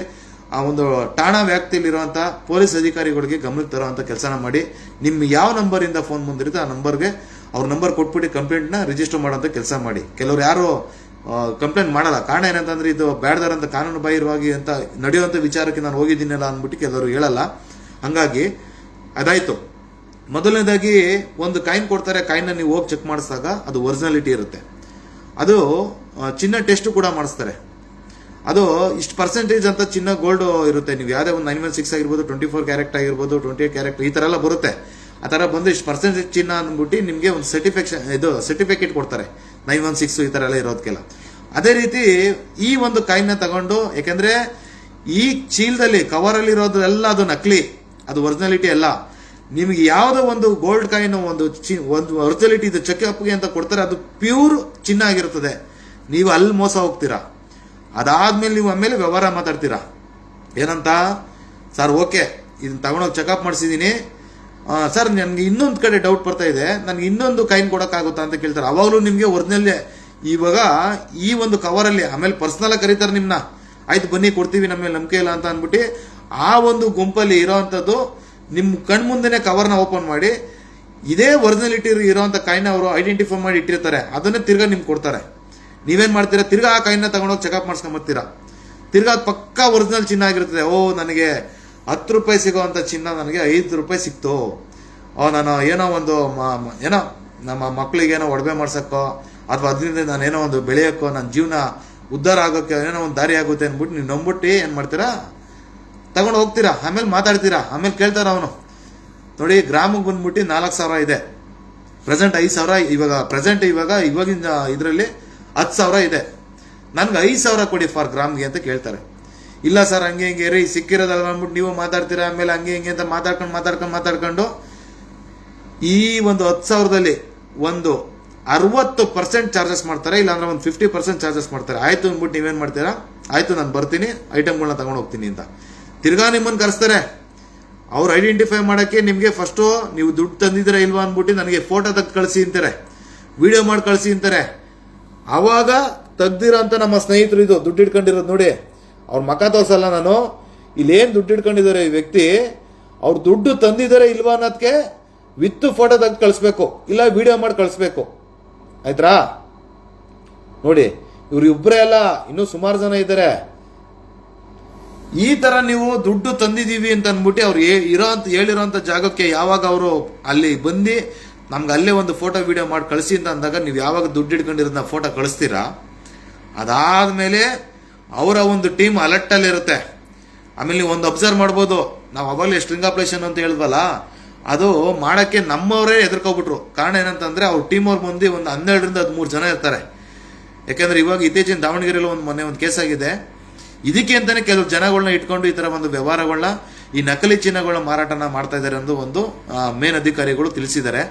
ಆ ಒಂದು ಠಾಣಾ ವ್ಯಾಪ್ತಿಯಲ್ಲಿರುವಂಥ ಪೊಲೀಸ್ ಅಧಿಕಾರಿಗಳಿಗೆ ಗಮನಕ್ಕೆ ತರೋವಂಥ ಕೆಲಸನ ಮಾಡಿ. ನಿಮ್ಮ ಯಾವ ನಂಬರಿಂದ ಫೋನ್ ಬಂದಿರುತ್ತೆ ಆ ನಂಬರ್ಗೆ ಅವ್ರ ನಂಬರ್ ಕೊಟ್ಬಿಟ್ಟು ಕಂಪ್ಲೇಂಟ್ನ ರಿಜಿಸ್ಟರ್ ಮಾಡೋಂಥ ಕೆಲಸ ಮಾಡಿ. ಕೆಲವರು ಯಾರು ಕಂಪ್ಲೇಂಟ್ ಮಾಡಲ್ಲ. ಕಾರಣ ಏನಂತಂದ್ರೆ ಇದು ಬೇಡದಾರಂತ ಕಾನೂನು ಬಾಹಿರವಾಗಿ ಅಂತ ನಡೆಯುವಂಥ ವಿಚಾರಕ್ಕೆ ನಾನು ಹೋಗಿದ್ದೀನಲ್ಲ ಅಂದ್ಬಿಟ್ಟು ಕೆಲವರು ಹೇಳಲ್ಲ. ಹಂಗಾಗಿ ಅದಾಯಿತು. ಮೊದಲನೇದಾಗಿ ಒಂದು ಕಾಯಿನ್ ಕೊಡ್ತಾರೆ. ಕಾಯಿನ್ನ ನೀವು ಹೋಗಿ ಚೆಕ್ ಮಾಡಿಸಿದಾಗ ಅದು ಒರಿಜಿನಾಲಿಟಿ ಇರುತ್ತೆ. ಅದು ಚಿನ್ನ ಟೆಸ್ಟ್ ಕೂಡ ಮಾಡಿಸ್ತಾರೆ. ಅದು ಇಷ್ಟು ಪರ್ಸೆಂಟೇಜ್ ಅಂತ ಚಿನ್ನ ಗೋಲ್ಡ್ ಇರುತ್ತೆ. ನೀವು ಯಾವುದೇ ಒಂದು 916 ಆಗಿರ್ಬೋದು, 24 ಕ್ಯಾರೆಕ್ಟ್ ಆಗಿರ್ಬೋದು, 28 ಕ್ಯಾರೆಕ್ಟ್ ಈ ಥರ ಎಲ್ಲ ಬರುತ್ತೆ. ಆ ಥರ ಬಂದು ಇಷ್ಟು ಪರ್ಸೆಂಟೇಜ್ ಚಿನ್ನ ಅಂದ್ಬಿಟ್ಟು ನಿಮಗೆ ಒಂದು ಸರ್ಟಿಫಿಕೇಟ್ ಕೊಡ್ತಾರೆ 916 ಈ ಥರ ಎಲ್ಲ ಇರೋದಕ್ಕೆಲ್ಲ. ಅದೇ ರೀತಿ ಈ ಒಂದು ಕಾಯಿನ್ನ ತಗೊಂಡು, ಯಾಕೆಂದರೆ ಈ ಚೀಲದಲ್ಲಿ ಕವರಲ್ಲಿ ಇರೋದು ಎಲ್ಲ ಅದು ನಕಲಿ, ಅದು ಒರಿಜಿನಾಲಿಟಿ ಅಲ್ಲ. ನಿಮಗೆ ಯಾವುದೋ ಒಂದು ಗೋಲ್ಡ್ ಕಾಯಿನ್ ಒಂದು ಒರಿಜಿನಾಲಿಟಿ ಇದು ಚೆಕ್ಅಪ್ಗೆ ಅಂತ ಕೊಡ್ತಾರೆ, ಅದು ಪ್ಯೂರ್ ಚಿನ್ನ ಆಗಿರುತ್ತದೆ. ನೀವು ಅಲ್ಲಿ ಮೋಸ ಹೋಗ್ತೀರಾ. ಅದಾದ್ಮೇಲೆ ನೀವು ಆಮೇಲೆ ವ್ಯವಹಾರ ಮಾತಾಡ್ತೀರಾ. ಏನಂತ, ಸರ್ ಓಕೆ ಇದನ್ನ ತಗೊಂಡೋಗಿ ಚೆಕಪ್ ಮಾಡಿಸಿದ್ದೀನಿ ಸರ್, ನನಗೆ ಇನ್ನೊಂದು ಕಡೆ ಡೌಟ್ ಬರ್ತಾ ಇದೆ, ನನಗೆ ಇನ್ನೊಂದು ಕಾಯಿನ್ ಕೊಡೋಕ್ಕಾಗುತ್ತಾ ಅಂತ ಕೇಳ್ತಾರೆ. ಅವಾಗಲೂ ನಿಮಗೆ ಒರಿಜಿನಲ್ ಇವಾಗ ಈ ಒಂದು ಕವರಲ್ಲಿ ಆಮೇಲೆ ಪರ್ಸ್ನಲಾಗಿ ಕರೀತಾರೆ ನಿಮ್ಮನ್ನ. ಆಯ್ತು ಬನ್ನಿ ಕೊಡ್ತೀವಿ, ನಮ್ಮ ಮೇಲೆ ನಂಬಿಕೆ ಇಲ್ಲ ಅಂತ ಅಂದ್ಬಿಟ್ಟು ಆ ಒಂದು ಗುಂಪಲ್ಲಿ ಇರೋವಂಥದ್ದು ನಿಮ್ಮ ಕಣ್ಮುಂದೆನೇ ಕವರ್ನ ಓಪನ್ ಮಾಡಿ ಇದೇ ಒರಿಜಿನಾಲಿಟಿ ಇರೋವಂಥ ಕಾಯಿನ ಅವರು ಐಡೆಂಟಿಫೈ ಮಾಡಿ ಇಟ್ಟಿರ್ತಾರೆ. ಅದನ್ನೇ ತಿರ್ಗಾ ನಿಮ್ಗೆ ಕೊಡ್ತಾರೆ. ನೀವೇನು ಮಾಡ್ತೀರಾ, ತಿರ್ಗಾ ಆ ಕಾಯಿನ ತಗೊಂಡೋಗಿ ಚೆಕಪ್ ಮಾಡಿಸ್ಕೊಂಬರ್ತೀರಾ. ತಿರ್ಗಾ ಅದು ಪಕ್ಕಾ ಒರಿಜಿನಲ್ ಚಿನ್ನ ಆಗಿರ್ತದೆ. ನನಗೆ 10 ರೂಪಾಯಿ ಸಿಗೋವಂಥ ಚಿನ್ನ ನನಗೆ 5 ರೂಪಾಯಿ ಸಿಕ್ತು. ನಾನು ಏನೋ ಒಂದು ಏನೋ ನಮ್ಮ ಮಕ್ಕಳಿಗೇನೋ ಒಡವೆ ಮಾಡ್ಸೋಕ್ಕೋ ಅಥವಾ ಅದರಿಂದ ನಾನೇನೋ ಒಂದು ಬೆಳೆಯೋಕ್ಕೋ ನನ್ನ ಜೀವನ ಉದ್ಧಾರ ಆಗೋಕ್ಕೆ ಏನೋ ಒಂದು ದಾರಿ ಆಗುತ್ತೆ ಅಂದ್ಬಿಟ್ಟು ನೀವು ನಂಬಿಟ್ಟು ಏನು ಮಾಡ್ತೀರಾ, ತಗೊಂಡು ಹೋಗ್ತೀರಾ. ಆಮೇಲೆ ಮಾತಾಡ್ತೀರಾ. ಆಮೇಲೆ ಕೇಳ್ತಾರ ಅವನು, ನೋಡಿ ಗ್ರಾಮಕ್ಕೆ ಬಂದ್ಬಿಟ್ಟು 4,000 ಇದೆ, ಪ್ರೆಸೆಂಟ್ 5,000 ಇವಾಗಿನ ಇದರಲ್ಲಿ 10,000 ಇದೆ, ನನ್ಗೆ 5,000 ಕೊಡಿ ಫಾರ್ ಗ್ರಾಮ್ಗೆ ಅಂತ ಕೇಳ್ತಾರೆ. ಇಲ್ಲ ಸರ್ ಹಂಗೆ ಹಿಂಗೆ ರೀ ಸಿಕ್ಕಿರೋದಲ್ಲ ಅಂದ್ಬಿಟ್ಟು ನೀವು ಮಾತಾಡ್ತೀರಾ. ಆಮೇಲೆ ಹಂಗೆ ಹಿಂಗೆ ಅಂತ ಮಾತಾಡ್ಕೊಂಡು ಈ ಒಂದು 10,000ದಲ್ಲಿ ಒಂದು 60% ಚಾರ್ಜಸ್ ಮಾಡ್ತಾರೆ, ಇಲ್ಲಾಂದ್ರೆ ಒಂದು 50% ಚಾರ್ಜಸ್ ಮಾಡ್ತಾರೆ. ಆಯ್ತು ಅಂದ್ಬಿಟ್ಟು ನೀವೇನು ಮಾಡ್ತೀರಾ, ಆಯ್ತು ನಾನು ಬರ್ತೀನಿ ಐಟಮ್ಗಳನ್ನ ತಗೊಂಡು ಹೋಗ್ತೀನಿ ಅಂತ ತಿರ್ಗಾ ನಿಮ್ಮನ್ನು ಕರೆಸ್ತಾರೆ. ಅವ್ರು ಐಡೆಂಟಿಫೈ ಮಾಡೋಕ್ಕೆ ನಿಮಗೆ ಫಸ್ಟು ನೀವು ದುಡ್ಡು ತಂದಿದ್ದೀರಾ ಇಲ್ವಾ ಅಂದ್ಬಿಟ್ಟು ನನಗೆ ಫೋಟೋ ತೆಗೆದು ಕಳಿಸಿ ಅಂತಾರೆ, ವಿಡಿಯೋ ಮಾಡಿ ಕಳಿಸಿ ಅಂತಾರೆ. ಆವಾಗ ತೆಗ್ದಿರೋ ಅಂತ ನಮ್ಮ ಸ್ನೇಹಿತರು ಇದು ದುಡ್ಡು ಇಟ್ಕೊಂಡಿರೋದು ನೋಡಿ, ಅವ್ರ ಮಕ ತೋರ್ಸಲ್ಲ ನಾನು. ಇಲ್ಲೇನು ದುಡ್ಡು ಇಟ್ಕೊಂಡಿದ್ದಾರೆ ಈ ವ್ಯಕ್ತಿ, ಅವ್ರು ದುಡ್ಡು ತಂದಿದ್ದಾರೆ ಇಲ್ವಾ ಅನ್ನೋದಕ್ಕೆ ವಿತ್ ಫೋಟೋ ತೆಗೆದು ಕಳಿಸ್ಬೇಕು, ಇಲ್ಲ ವಿಡಿಯೋ ಮಾಡಿ ಕಳಿಸ್ಬೇಕು. ಆಯ್ತಾ ನೋಡಿ, ಇವ್ರು ಇಬ್ಬರೇ ಅಲ್ಲ, ಇನ್ನೂ ಸುಮಾರು ಜನ ಇದ್ದಾರೆ. ಈ ಥರ ನೀವು ದುಡ್ಡು ತಂದಿದ್ದೀವಿ ಅಂತ ಅಂದ್ಬಿಟ್ಟು ಅವ್ರು ಹೇಳಿರೋಂಥ ಜಾಗಕ್ಕೆ ಯಾವಾಗ ಅವರು ಅಲ್ಲಿ ಬಂದು ನಮ್ಗೆ ಅಲ್ಲೇ ಒಂದು ಫೋಟೋ ವಿಡಿಯೋ ಮಾಡಿ ಕಳಿಸಿ ಅಂತ ಅಂದಾಗ ನೀವು ಯಾವಾಗ ದುಡ್ಡು ಇಟ್ಕೊಂಡಿರೋದನ್ನ ಫೋಟೋ ಕಳಿಸ್ತೀರಾ, ಅದಾದಮೇಲೆ ಅವರ ಒಂದು ಟೀಮ್ ಅಲರ್ಟಲ್ಲಿರುತ್ತೆ. ಆಮೇಲೆ ನೀವು ಒಂದು ಅಬ್ಸರ್ವ್ ಮಾಡ್ಬೋದು, ನಾವು ಅವಾಗಲೇ ಸ್ಟ್ರಿಂಗ್ ಆಪರೇಷನ್ ಅಂತ ಹೇಳಿದ್ವಲ್ಲ, ಅದು ಮಾಡೋಕ್ಕೆ ನಮ್ಮವರೇ ಎದುರ್ಕೊಬಿಟ್ರು. ಕಾರಣ ಏನಂತಂದರೆ ಅವ್ರ ಟೀಮ್ ಅವ್ರು ಬಂದು ಒಂದು 12 ರಿಂದ 13 ಜನ ಇರ್ತಾರೆ. ಯಾಕೆಂದರೆ ಇವಾಗ ಇತ್ತೀಚಿನ ದಾವಣಗೆರೆಯಲ್ಲಿ ಮೊನ್ನೆ ಒಂದು ಕೇಸ್ ಆಗಿದೆ. ಇದಕ್ಕೆ ಅಂತಲೇ ಕೆಲವು ಜನಗಳನ್ನ ಇಟ್ಕೊಂಡು ಈ ಥರ ಒಂದು ವ್ಯವಹಾರಗಳನ್ನ, ಈ ನಕಲಿ ಚಿನ್ನಗಳನ್ನ ಮಾರಾಟನ ಮಾಡ್ತಾ ಇದ್ದಾರೆ ಅನ್ನೋದು ಒಂದು ಮೇನ್ ಅಧಿಕಾರಿಗಳು ತಿಳಿಸಿದ್ದಾರೆ.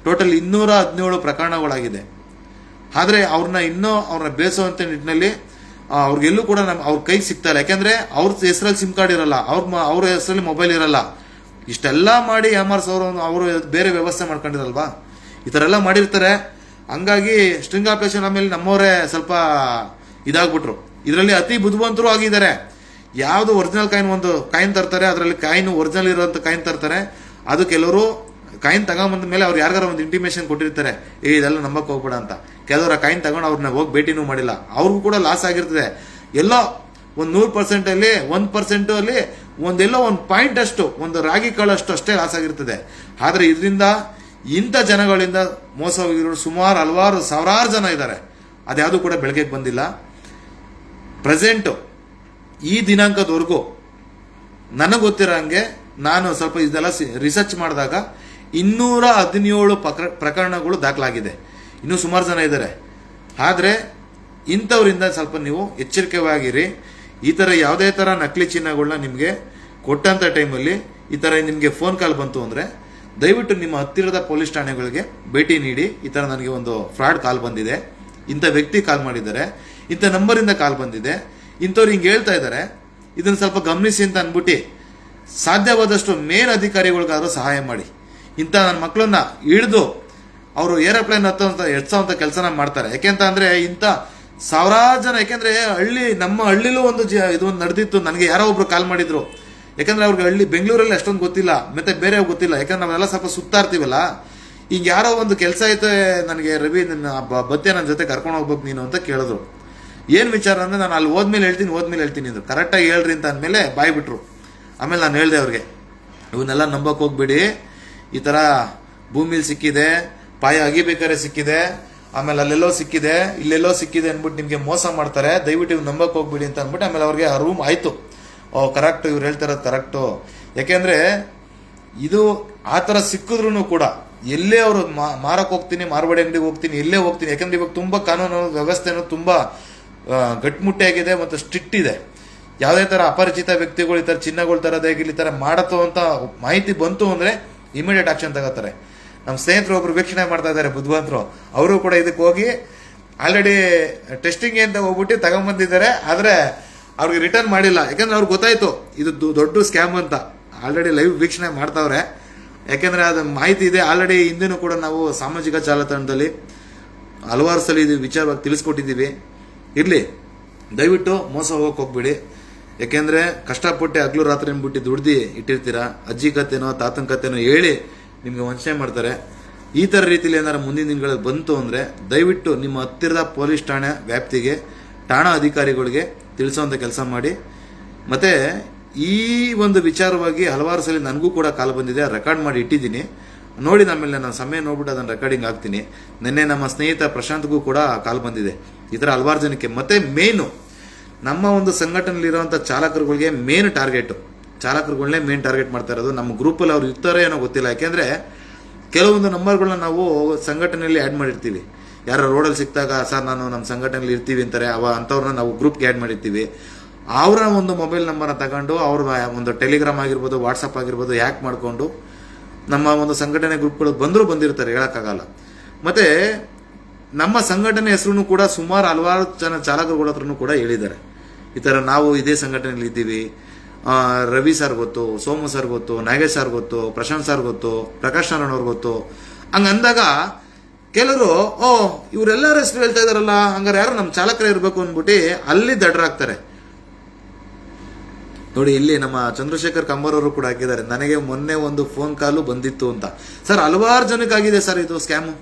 ಟೋಟಲ್ 217 ಪ್ರಕರಣಗಳಾಗಿದೆ. ಆದರೆ ಅವ್ರನ್ನ ಬೇಯಿಸುವಂಥ ನಿಟ್ಟಿನಲ್ಲಿ ಅವ್ರಿಗೆಲ್ಲೂ ಕೂಡ ಅವ್ರ ಕೈಗೆ ಸಿಗ್ತಾ ಇಲ್ಲ. ಯಾಕೆಂದ್ರೆ ಅವ್ರ ಹೆಸರಲ್ಲಿ ಸಿಮ್ ಕಾರ್ಡ್ ಇರಲ್ಲ, ಅವ್ರ ಹೆಸರಲ್ಲಿ ಮೊಬೈಲ್ ಇರಲ್ಲ. ಇಷ್ಟೆಲ್ಲ ಮಾಡಿ ಯಾಮಾರ್ಸೋರು ಅವರು ಬೇರೆ ವ್ಯವಸ್ಥೆ ಮಾಡ್ಕೊಂಡಿರಲ್ವಾ, ಈ ಥರ ಎಲ್ಲ ಮಾಡಿರ್ತಾರೆ. ಹಂಗಾಗಿ ಸ್ಟ್ರಿಂಗ್ ಆಪರೇಷನ್ ಆಮೇಲೆ ನಮ್ಮವರೇ ಸ್ವಲ್ಪ ಇದಾಗ್ಬಿಟ್ರು. ಇದರಲ್ಲಿ ಅತಿ ಬುದ್ಧಿವಂತರು ಆಗಿದ್ದಾರೆ. ಯಾವುದು ಒರಿಜಿನಲ್ ಒಂದು ಕಾಯಿನ್ ತರ್ತಾರೆ, ಅದರಲ್ಲಿ ಕಾಯಿನ್ ಒರಿಜಿನಲ್ ಇರೋಂಥ ಕಾಯಿನ್ ತರ್ತಾರೆ. ಅದು ಕೆಲವರು ಕಾಯಿನ್ ತಗೊಂಬಂದ ಮೇಲೆ ಅವ್ರು ಯಾರಿಗಾರ ಒಂದು ಇಂಟಿಮೇಷನ್ ಕೊಟ್ಟಿರ್ತಾರೆ, ಇದೆಲ್ಲ ನಂಬಕ್ ಹೋಗ್ಬೇಡ ಅಂತ. ಕೆಲವರು ಆ ಕಾಯಿನ್ ತಗೊಂಡು ಅವ್ರನ್ನ ಹೋಗಿ ಭೇಟಿನೂ ಮಾಡಿಲ್ಲ, ಅವ್ರಿಗೂ ಕೂಡ ಲಾಸ್ ಆಗಿರ್ತದೆ. ಎಲ್ಲೋ ಒಂದು 100% ಅಲ್ಲಿ 1% ಅಲ್ಲಿ ಒಂದೆಲ್ಲೋ ಒಂದು ಪಾಯಿಂಟ್ ಅಷ್ಟು, ಒಂದು ರಾಗಿ ಕಾಳಷ್ಟು ಅಷ್ಟೇ ಲಾಸ್ ಆಗಿರ್ತದೆ. ಆದ್ರೆ ಇದರಿಂದ ಇಂಥ ಜನಗಳಿಂದ ಮೋಸ ಹೋಗಿರೋರು ಸುಮಾರು ಹಲವಾರು ಸಾವಿರಾರು ಜನ ಇದ್ದಾರೆ. ಅದ್ಯಾವುದು ಕೂಡ ಬೆಳಕಿಗೆ ಬಂದಿಲ್ಲ. ಪ್ರೆಸೆಂಟು ಈ ದಿನಾಂಕದವರೆಗೂ ನನಗೆ ಗೊತ್ತಿರೋ ಹಂಗೆ ನಾನು ಸ್ವಲ್ಪ ಇದೆಲ್ಲ ರಿಸರ್ಚ್ ಮಾಡಿದಾಗ 217 ಪ್ರಕರಣಗಳು ದಾಖಲಾಗಿದೆ. ಇನ್ನೂ ಸುಮಾರು ಜನ ಇದ್ದಾರೆ. ಆದರೆ ಇಂಥವರಿಂದ ಸ್ವಲ್ಪ ನೀವು ಎಚ್ಚರಿಕೆವಾಗಿರಿ. ಈ ಥರ ಯಾವುದೇ ಥರ ನಕಲಿ ಚಿನ್ನಗಳನ್ನ ನಿಮಗೆ ಕೊಟ್ಟಂಥ ಟೈಮಲ್ಲಿ ಈ ಥರ ನಿಮಗೆ ಫೋನ್ ಕಾಲ್ ಬಂತು ಅಂದರೆ ದಯವಿಟ್ಟು ನಿಮ್ಮ ಹತ್ತಿರದ ಪೊಲೀಸ್ ಠಾಣೆಗಳಿಗೆ ಭೇಟಿ ನೀಡಿ. ಈ ಥರ ನನಗೆ ಒಂದು ಫ್ರಾಡ್ ಕಾಲ್ ಬಂದಿದೆ, ಇಂಥ ವ್ಯಕ್ತಿ ಕಾಲ್ ಮಾಡಿದ್ದಾರೆ, ಇಂಥ ನಂಬರಿಂದ ಕಾಲ್ ಬಂದಿದೆ, ಇಂಥವ್ರು ಹಿಂಗೆ ಹೇಳ್ತಾ ಇದ್ದಾರೆ, ಇದನ್ನು ಸ್ವಲ್ಪ ಗಮನಿಸಿ ಅಂತ ಅಂದ್ಬಿಟ್ಟು ಸಾಧ್ಯವಾದಷ್ಟು ಮೇನ್ ಅಧಿಕಾರಿಗಳಿಗಾದ್ರೂ ಸಹಾಯ ಮಾಡಿ. ಇಂಥ ನನ್ನ ಮಕ್ಕಳನ್ನ ಹಿಡಿದು ಅವರು ಏರೋಪ್ಲೇನ್ ಎತ್ಸೋಂಥ ಕೆಲಸನ ಮಾಡ್ತಾರೆ. ಯಾಕೆಂತ ಅಂದರೆ ಇಂಥ ಸಾವಿರಾರು ಜನ, ಯಾಕೆಂದರೆ ನಮ್ಮ ಹಳ್ಳಿಲೂ ಇದೊಂದು ನಡೆದಿತ್ತು. ನನಗೆ ಯಾರೋ ಒಬ್ರು ಕಾಲ್ ಮಾಡಿದ್ರು. ಯಾಕಂದ್ರೆ ಅವ್ರಿಗೆ ಬೆಂಗಳೂರಲ್ಲಿ ಅಷ್ಟೊಂದು ಗೊತ್ತಿಲ್ಲ, ಮತ್ತೆ ಬೇರೆ ಗೊತ್ತಿಲ್ಲ. ಯಾಕಂದ್ರೆ ನಾವೆಲ್ಲ ಸ್ವಲ್ಪ ಸುತ್ತಾ ಇರ್ತೀವಲ್ಲ. ಈಗ ಯಾರೋ ಒಂದು ಕೆಲಸ ಐತೆ, ನನಗೆ ರವಿ ಬತ್ತೆ ನನ್ನ ಜೊತೆ ಕರ್ಕೊಂಡು ಹೋಗ್ಬೇಕು ನೀನು ಅಂತ ಕೇಳಿದ್ರು. ಏನು ವಿಚಾರ ಅಂದರೆ ನಾನು ಅಲ್ಲಿ ಹೋದ್ಮೇಲೆ ಹೇಳ್ತೀನಿ ಅಂದ್ರು. ಕರೆಕ್ಟಾಗಿ ಹೇಳ್ರಿ ಅಂತ ಅಂದಮೇಲೆ ಬಾಯ್ ಬಿಟ್ರು. ಆಮೇಲೆ ನಾನು ಹೇಳಿದೆ ಅವ್ರಿಗೆ, ಇವನ್ನೆಲ್ಲ ನಂಬಕ್ಕೆ ಹೋಗ್ಬಿಡಿ, ಈ ಥರ ಭೂಮಿಲಿ ಸಿಕ್ಕಿದೆ, ಪಾಯ ಅಗಿಬೇಕಾದ್ರೆ ಸಿಕ್ಕಿದೆ, ಆಮೇಲೆ ಅಲ್ಲೆಲ್ಲೋ ಸಿಕ್ಕಿದೆ, ಇಲ್ಲೆಲ್ಲೋ ಸಿಕ್ಕಿದೆ ಅಂದ್ಬಿಟ್ಟು ನಿಮಗೆ ಮೋಸ ಮಾಡ್ತಾರೆ, ದಯವಿಟ್ಟು ಇವ್ರು ನಂಬಕ್ಕೆ ಹೋಗ್ಬಿಡಿ ಅಂತ ಅಂದ್ಬಿಟ್ಟು ಆಮೇಲೆ ಅವ್ರಿಗೆ ಆ ರೂಮ್ ಆಯಿತು. ಕರೆಕ್ಟು, ಇವ್ರು ಹೇಳ್ತಾರದು ಕರೆಕ್ಟು. ಯಾಕೆಂದರೆ ಇದು ಆ ಥರ ಸಿಕ್ಕಿದ್ರು ಕೂಡ ಎಲ್ಲೇ ಅವರು ಮಾರಕ್ಕೆ ಹೋಗ್ತೀನಿ, ಮಾರ್ವಾಡಿ ಅಂಗಡಿಗೆ ಹೋಗ್ತೀನಿ, ಎಲ್ಲೇ ಹೋಗ್ತೀನಿ. ಯಾಕಂದ್ರೆ ಇವಾಗ ತುಂಬ ಕಾನೂನು ವ್ಯವಸ್ಥೆನೂ ತುಂಬ ಗಟ್ಟಿಮುಟ್ಟಾಗಿದೆ ಮತ್ತು ಸ್ಟ್ರಿಕ್ಟ್ ಇದೆ. ಯಾವುದೇ ಥರ ಅಪರಿಚಿತ ವ್ಯಕ್ತಿಗಳು ಈ ಥರ ಚಿನ್ನಗಳು ತರೋದಾಗಿಲ್ಲ, ಈ ಥರ ಮಾಡತ್ತೋ ಅಂತ ಮಾಹಿತಿ ಬಂತು ಅಂದರೆ ಇಮಿಡಿಯೇಟ್ ಆಕ್ಷನ್ ತಗೋತಾರೆ. ನಮ್ಮ ಸ್ನೇಹಿತರು ಒಬ್ರು ವೀಕ್ಷಣೆ ಮಾಡ್ತಾ ಇದ್ದಾರೆ, ಬುದ್ಧಿವಂತರು. ಅವರು ಕೂಡ ಇದಕ್ಕೆ ಹೋಗಿ ಆಲ್ರೆಡಿ ಟೆಸ್ಟಿಂಗ್ ಅಂತ ಹೋಗ್ಬಿಟ್ಟು ತಗೊಂಬಂದಿದ್ದಾರೆ. ಆದರೆ ಅವ್ರಿಗೆ ರಿಟರ್ನ್ ಮಾಡಿಲ್ಲ. ಯಾಕಂದ್ರೆ ಅವ್ರಿಗೆ ಗೊತ್ತಾಯ್ತು ಇದು ದೊಡ್ಡ ಸ್ಕ್ಯಾಮ್ ಅಂತ. ಆಲ್ರೆಡಿ ಲೈವ್ ವೀಕ್ಷಣೆ ಮಾಡ್ತಾವ್ರೆ. ಯಾಕೆಂದ್ರೆ ಅದು ಮಾಹಿತಿ ಇದೆ. ಆಲ್ರೆಡಿ ಹಿಂದೆನೂ ಕೂಡ ನಾವು ಸಾಮಾಜಿಕ ಜಾಲತಾಣದಲ್ಲಿ ಹಲವಾರು ಸಲ ಇದು ವಿಚಾರವಾಗಿ ತಿಳಿಸ್ಕೊಟ್ಟಿದ್ದೀವಿ. ಇರಲಿ, ದಯವಿಟ್ಟು ಮೋಸ ಹೋಗಕ್ಕೆ ಹೋಗ್ಬಿಡಿ. ಯಾಕೆಂದ್ರೆ ಕಷ್ಟಪಟ್ಟು ಹಗಲು ರಾತ್ರಿ ಅಂದ್ಬಿಟ್ಟು ದುಡ್ದು ಇಟ್ಟಿರ್ತೀರ, ಅಜ್ಜಿ ಕತೆನೋ ತಾತನ ಕತೆನೋ ಹೇಳಿ ನಿಮ್ಗೆ ವಂಚನೆ ಮಾಡ್ತಾರೆ. ಈ ಥರ ರೀತಿಯಲ್ಲಿ ಏನಾರು ಮುಂದಿನ ದಿನಗಳಲ್ಲಿ ಬಂತು ಅಂದರೆ ದಯವಿಟ್ಟು ನಿಮ್ಮ ಹತ್ತಿರದ ಪೊಲೀಸ್ ಠಾಣೆ ವ್ಯಾಪ್ತಿಗೆ ಠಾಣಾ ಅಧಿಕಾರಿಗಳಿಗೆ ತಿಳಿಸೋಂಥ ಕೆಲಸ ಮಾಡಿ. ಮತ್ತು ಈ ಒಂದು ವಿಚಾರವಾಗಿ ಹಲವಾರು ಸಲ ನನಗೂ ಕೂಡ ಕಾಲ್ ಬಂದಿದೆ, ರೆಕಾರ್ಡ್ ಮಾಡಿ ಇಟ್ಟಿದ್ದೀನಿ. ನೋಡಿ, ಆಮೇಲೆ ನಾನು ಸಮಯ ನೋಡ್ಬಿಟ್ಟು ಅದನ್ನು ರೆಕಾರ್ಡಿಂಗ್ ಹಾಕ್ತೀನಿ. ನಿನ್ನೆ ನಮ್ಮ ಸ್ನೇಹಿತ ಪ್ರಶಾಂತ್ಗೂ ಕೂಡ ಕಾಲ್ ಬಂದಿದೆ. ಈ ಥರ ಹಲವಾರು ಜನಕ್ಕೆ. ಮತ್ತು ಮೇನು ನಮ್ಮ ಒಂದು ಸಂಘಟನೆಯಲ್ಲಿರುವಂಥ ಚಾಲಕರುಗಳಿಗೆ ಚಾಲಕರುಗಳನ್ನೇ ಮೇನ್ ಟಾರ್ಗೆಟ್ ಮಾಡ್ತಾ ಇರೋದು. ನಮ್ಮ ಗ್ರೂಪಲ್ಲಿ ಅವ್ರು ಇರ್ತಾರೆ ಏನೋ ಗೊತ್ತಿಲ್ಲ. ಯಾಕೆಂದರೆ ಕೆಲವೊಂದು ನಂಬರ್ಗಳನ್ನ ನಾವು ಸಂಘಟನೆಯಲ್ಲಿ ಆ್ಯಡ್ ಮಾಡಿರ್ತೀವಿ. ಯಾರೋ ರೋಡಲ್ಲಿ ಸಿಕ್ಕಿದಾಗ ಸರ್ ನಾನು ನಮ್ಮ ಸಂಘಟನೆಯಲ್ಲಿ ಇರ್ತೀವಿ ಅಂತಾರೆ, ಅಂಥವ್ರನ್ನ ನಾವು ಗ್ರೂಪ್ಗೆ ಆ್ಯಡ್ ಮಾಡಿರ್ತೀವಿ. ಅವರ ಒಂದು ಮೊಬೈಲ್ ನಂಬರ್ನ ತಗೊಂಡು ಅವ್ರ ಒಂದು ಟೆಲಿಗ್ರಾಮ್ ಆಗಿರ್ಬೋದು, ವಾಟ್ಸಪ್ ಆಗಿರ್ಬೋದು ಹ್ಯಾಕ್ ಮಾಡಿಕೊಂಡು ನಮ್ಮ ಒಂದು ಸಂಘಟನೆ ಗ್ರೂಪ್ಗಳು ಬಂದಿರ್ತಾರೆ, ಹೇಳೋಕ್ಕಾಗಲ್ಲ. ಮತ್ತು ನಮ್ಮ ಸಂಘಟನೆ ಹೆಸರು ಕೂಡ ಸುಮಾರು ಹಲವಾರು ಜನ ಚಾಲಕರುಗಳ ಹತ್ರನೂ ಕೂಡ ಹೇಳಿದ್ದಾರೆ. ಈ ಥರ ನಾವು ಇದೇ ಸಂಘಟನೆಯಲ್ಲಿ ಇದ್ದೀವಿ, ರವಿ ಸರ್ ಗೊತ್ತು, ಸೋಮು ಸರ್ ಗೊತ್ತು, ನಾಗೇಶ್ ಸರ್ ಗೊತ್ತು, ಪ್ರಶಾಂತ್ ಸರ್ ಗೊತ್ತು, ಪ್ರಕಾಶ್ ನಾರಾಯಣ್ ಅವ್ರು ಗೊತ್ತು. ಹಂಗಂದಾಗ ಕೆಲವರು ಇವರೆಲ್ಲರ ಹೆಸರು ಹೇಳ್ತಾ ಇದಾರಲ್ಲ, ಹಂಗಾರೆ ಯಾರು ನಮ್ಮ ಚಾಲಕರೇ ಇರಬೇಕು ಅಂದ್ಬಿಟ್ಟು ಅಲ್ಲಿ ದಡ್ರಾಗ್ತಾರೆ. ನೋಡಿ, ಇಲ್ಲಿ ನಮ್ಮ ಚಂದ್ರಶೇಖರ್ ಕಂಬಾರ್ ಅವರು ಕೂಡ ಹಾಕಿದ್ದಾರೆ, ನನಗೆ ಮೊನ್ನೆ ಒಂದು ಫೋನ್ ಕಾಲು ಬಂದಿತ್ತು ಅಂತ. ಸರ್, ಹಲವಾರು ಜನಕ್ಕಾಗಿದೆ ಸರ್ ಇದು ಸ್ಕ್ಯಾಮು.